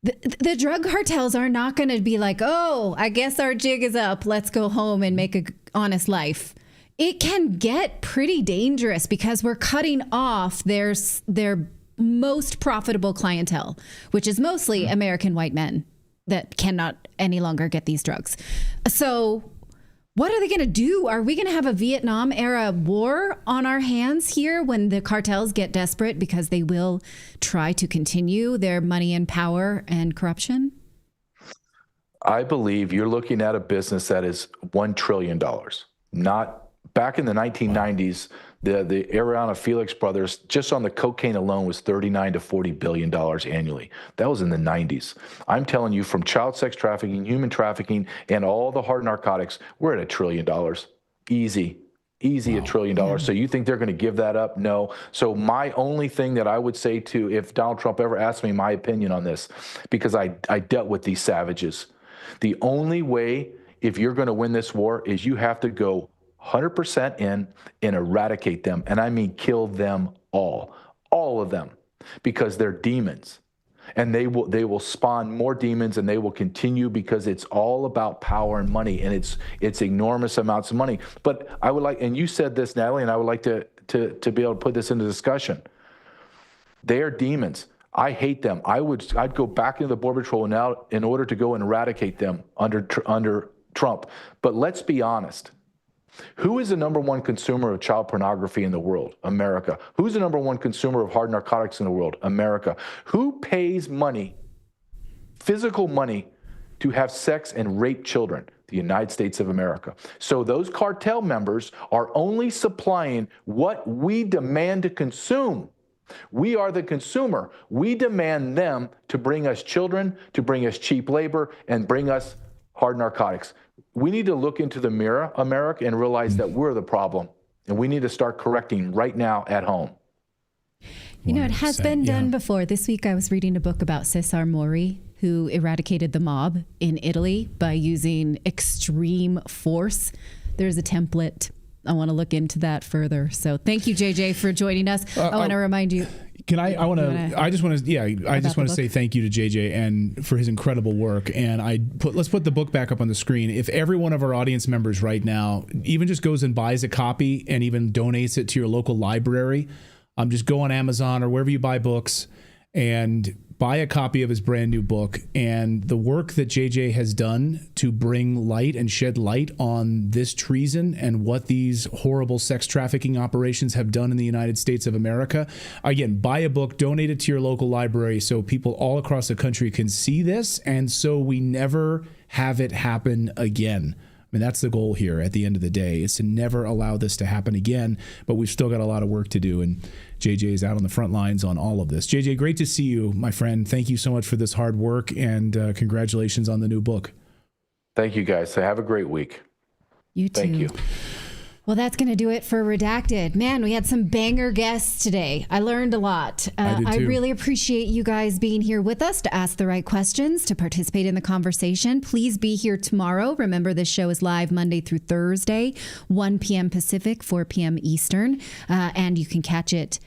The drug cartels are not going to be like, oh, I guess our jig is up. Let's go home and make an honest life. It can get pretty dangerous because we're cutting off their most profitable clientele, which is mostly American white men that cannot any longer get these drugs. So what are they going to do? Are we going to have a Vietnam era war on our hands here when the cartels get desperate because they will try to continue their money and power and corruption? I believe you're looking at a business that is $1 trillion. Not back in the 1990s, the Ariana Felix brothers, just on the cocaine alone, was $39 to $40 billion annually. That was in the 90s. I'm telling you, from child sex trafficking, human trafficking, and all the hard narcotics, we're at $1 trillion. Easy. Easy $1 trillion. So you think they're going to give that up? No. So my only thing that I would say to, if Donald Trump ever asked me my opinion on this, because I dealt with these savages, the only way, if you're going to win this war, is you have to go 100% in and eradicate them. And I mean kill them all of them, because they're demons. And they will spawn more demons, and they will continue, because it's all about power and money, and it's enormous amounts of money. But I would like, and you said this, Natalie, and I would like to be able to put this into discussion. They are demons. I hate them. I'd go back into the Border Patrol now in order to go and eradicate them under Trump. But let's be honest. Who is the #1 consumer of child pornography in the world? America. Who's the #1 consumer of hard narcotics in the world? America. Who pays money, physical money, to have sex and rape children? The United States of America. So those cartel members are only supplying what we demand to consume. We are the consumer. We demand them to bring us children, to bring us cheap labor, and bring us hard narcotics. We need to look into the mirror, America, and realize that we're the problem. And we need to start correcting right now at home. You know, it has been done before. This week I was reading a book about Cesare Mori, who eradicated the mob in Italy by using extreme force. There's a template. I want to look into that further. So thank you, JJ, for joining us. I want to remind you. Can I just want to say thank you to JJ and for his incredible work. And let's put the book back up on the screen. If every one of our audience members right now even just goes and buys a copy and even donates it to your local library, just go on Amazon or wherever you buy books and buy a copy of his brand new book. And the work that JJ has done to bring light and shed light on this treason and what these horrible sex trafficking operations have done in the United States of America. Again, buy a book, donate it to your local library so people all across the country can see this, and so we never have it happen again. I mean, that's the goal here at the end of the day, is to never allow this to happen again. But we've still got a lot of work to do, and JJ is out on the front lines on all of this. JJ, great to see you, my friend. Thank you so much for this hard work, and congratulations on the new book. Thank you, guys. So have a great week. You too. Thank you. Well, that's going to do it for Redacted. Man, we had some banger guests today. I learned a lot. I really appreciate you guys being here with us to ask the right questions, to participate in the conversation. Please be here tomorrow. Remember, this show is live Monday through Thursday, 1 p.m. Pacific, 4 p.m. Eastern. And you can catch it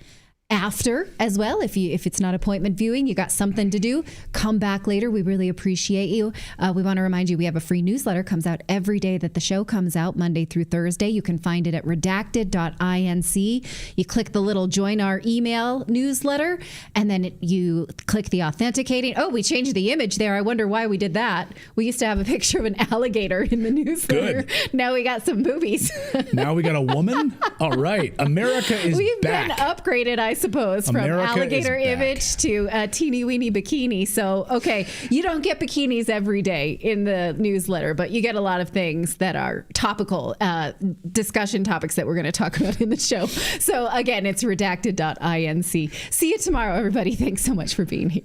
after as well. If it's not appointment viewing, you got something to do, come back later. We really appreciate you. We want to remind you, we have a free newsletter, comes out every day that the show comes out, Monday through Thursday. You can find it at redacted.inc. You click the little join our email newsletter, and then you click the authenticating. Oh, we changed the image there. I wonder why we did that. We used to have a picture of an alligator in the newsletter. Good. Now we got some boobies. Now we got a woman? All right. America is We've back. Been upgraded, I suppose, from America alligator image to a teeny weeny bikini. So, okay, you don't get bikinis every day in the newsletter, but you get a lot of things that are topical discussion topics that we're going to talk about in the show. So again, it's redacted.inc. See you tomorrow, everybody. Thanks so much for being here.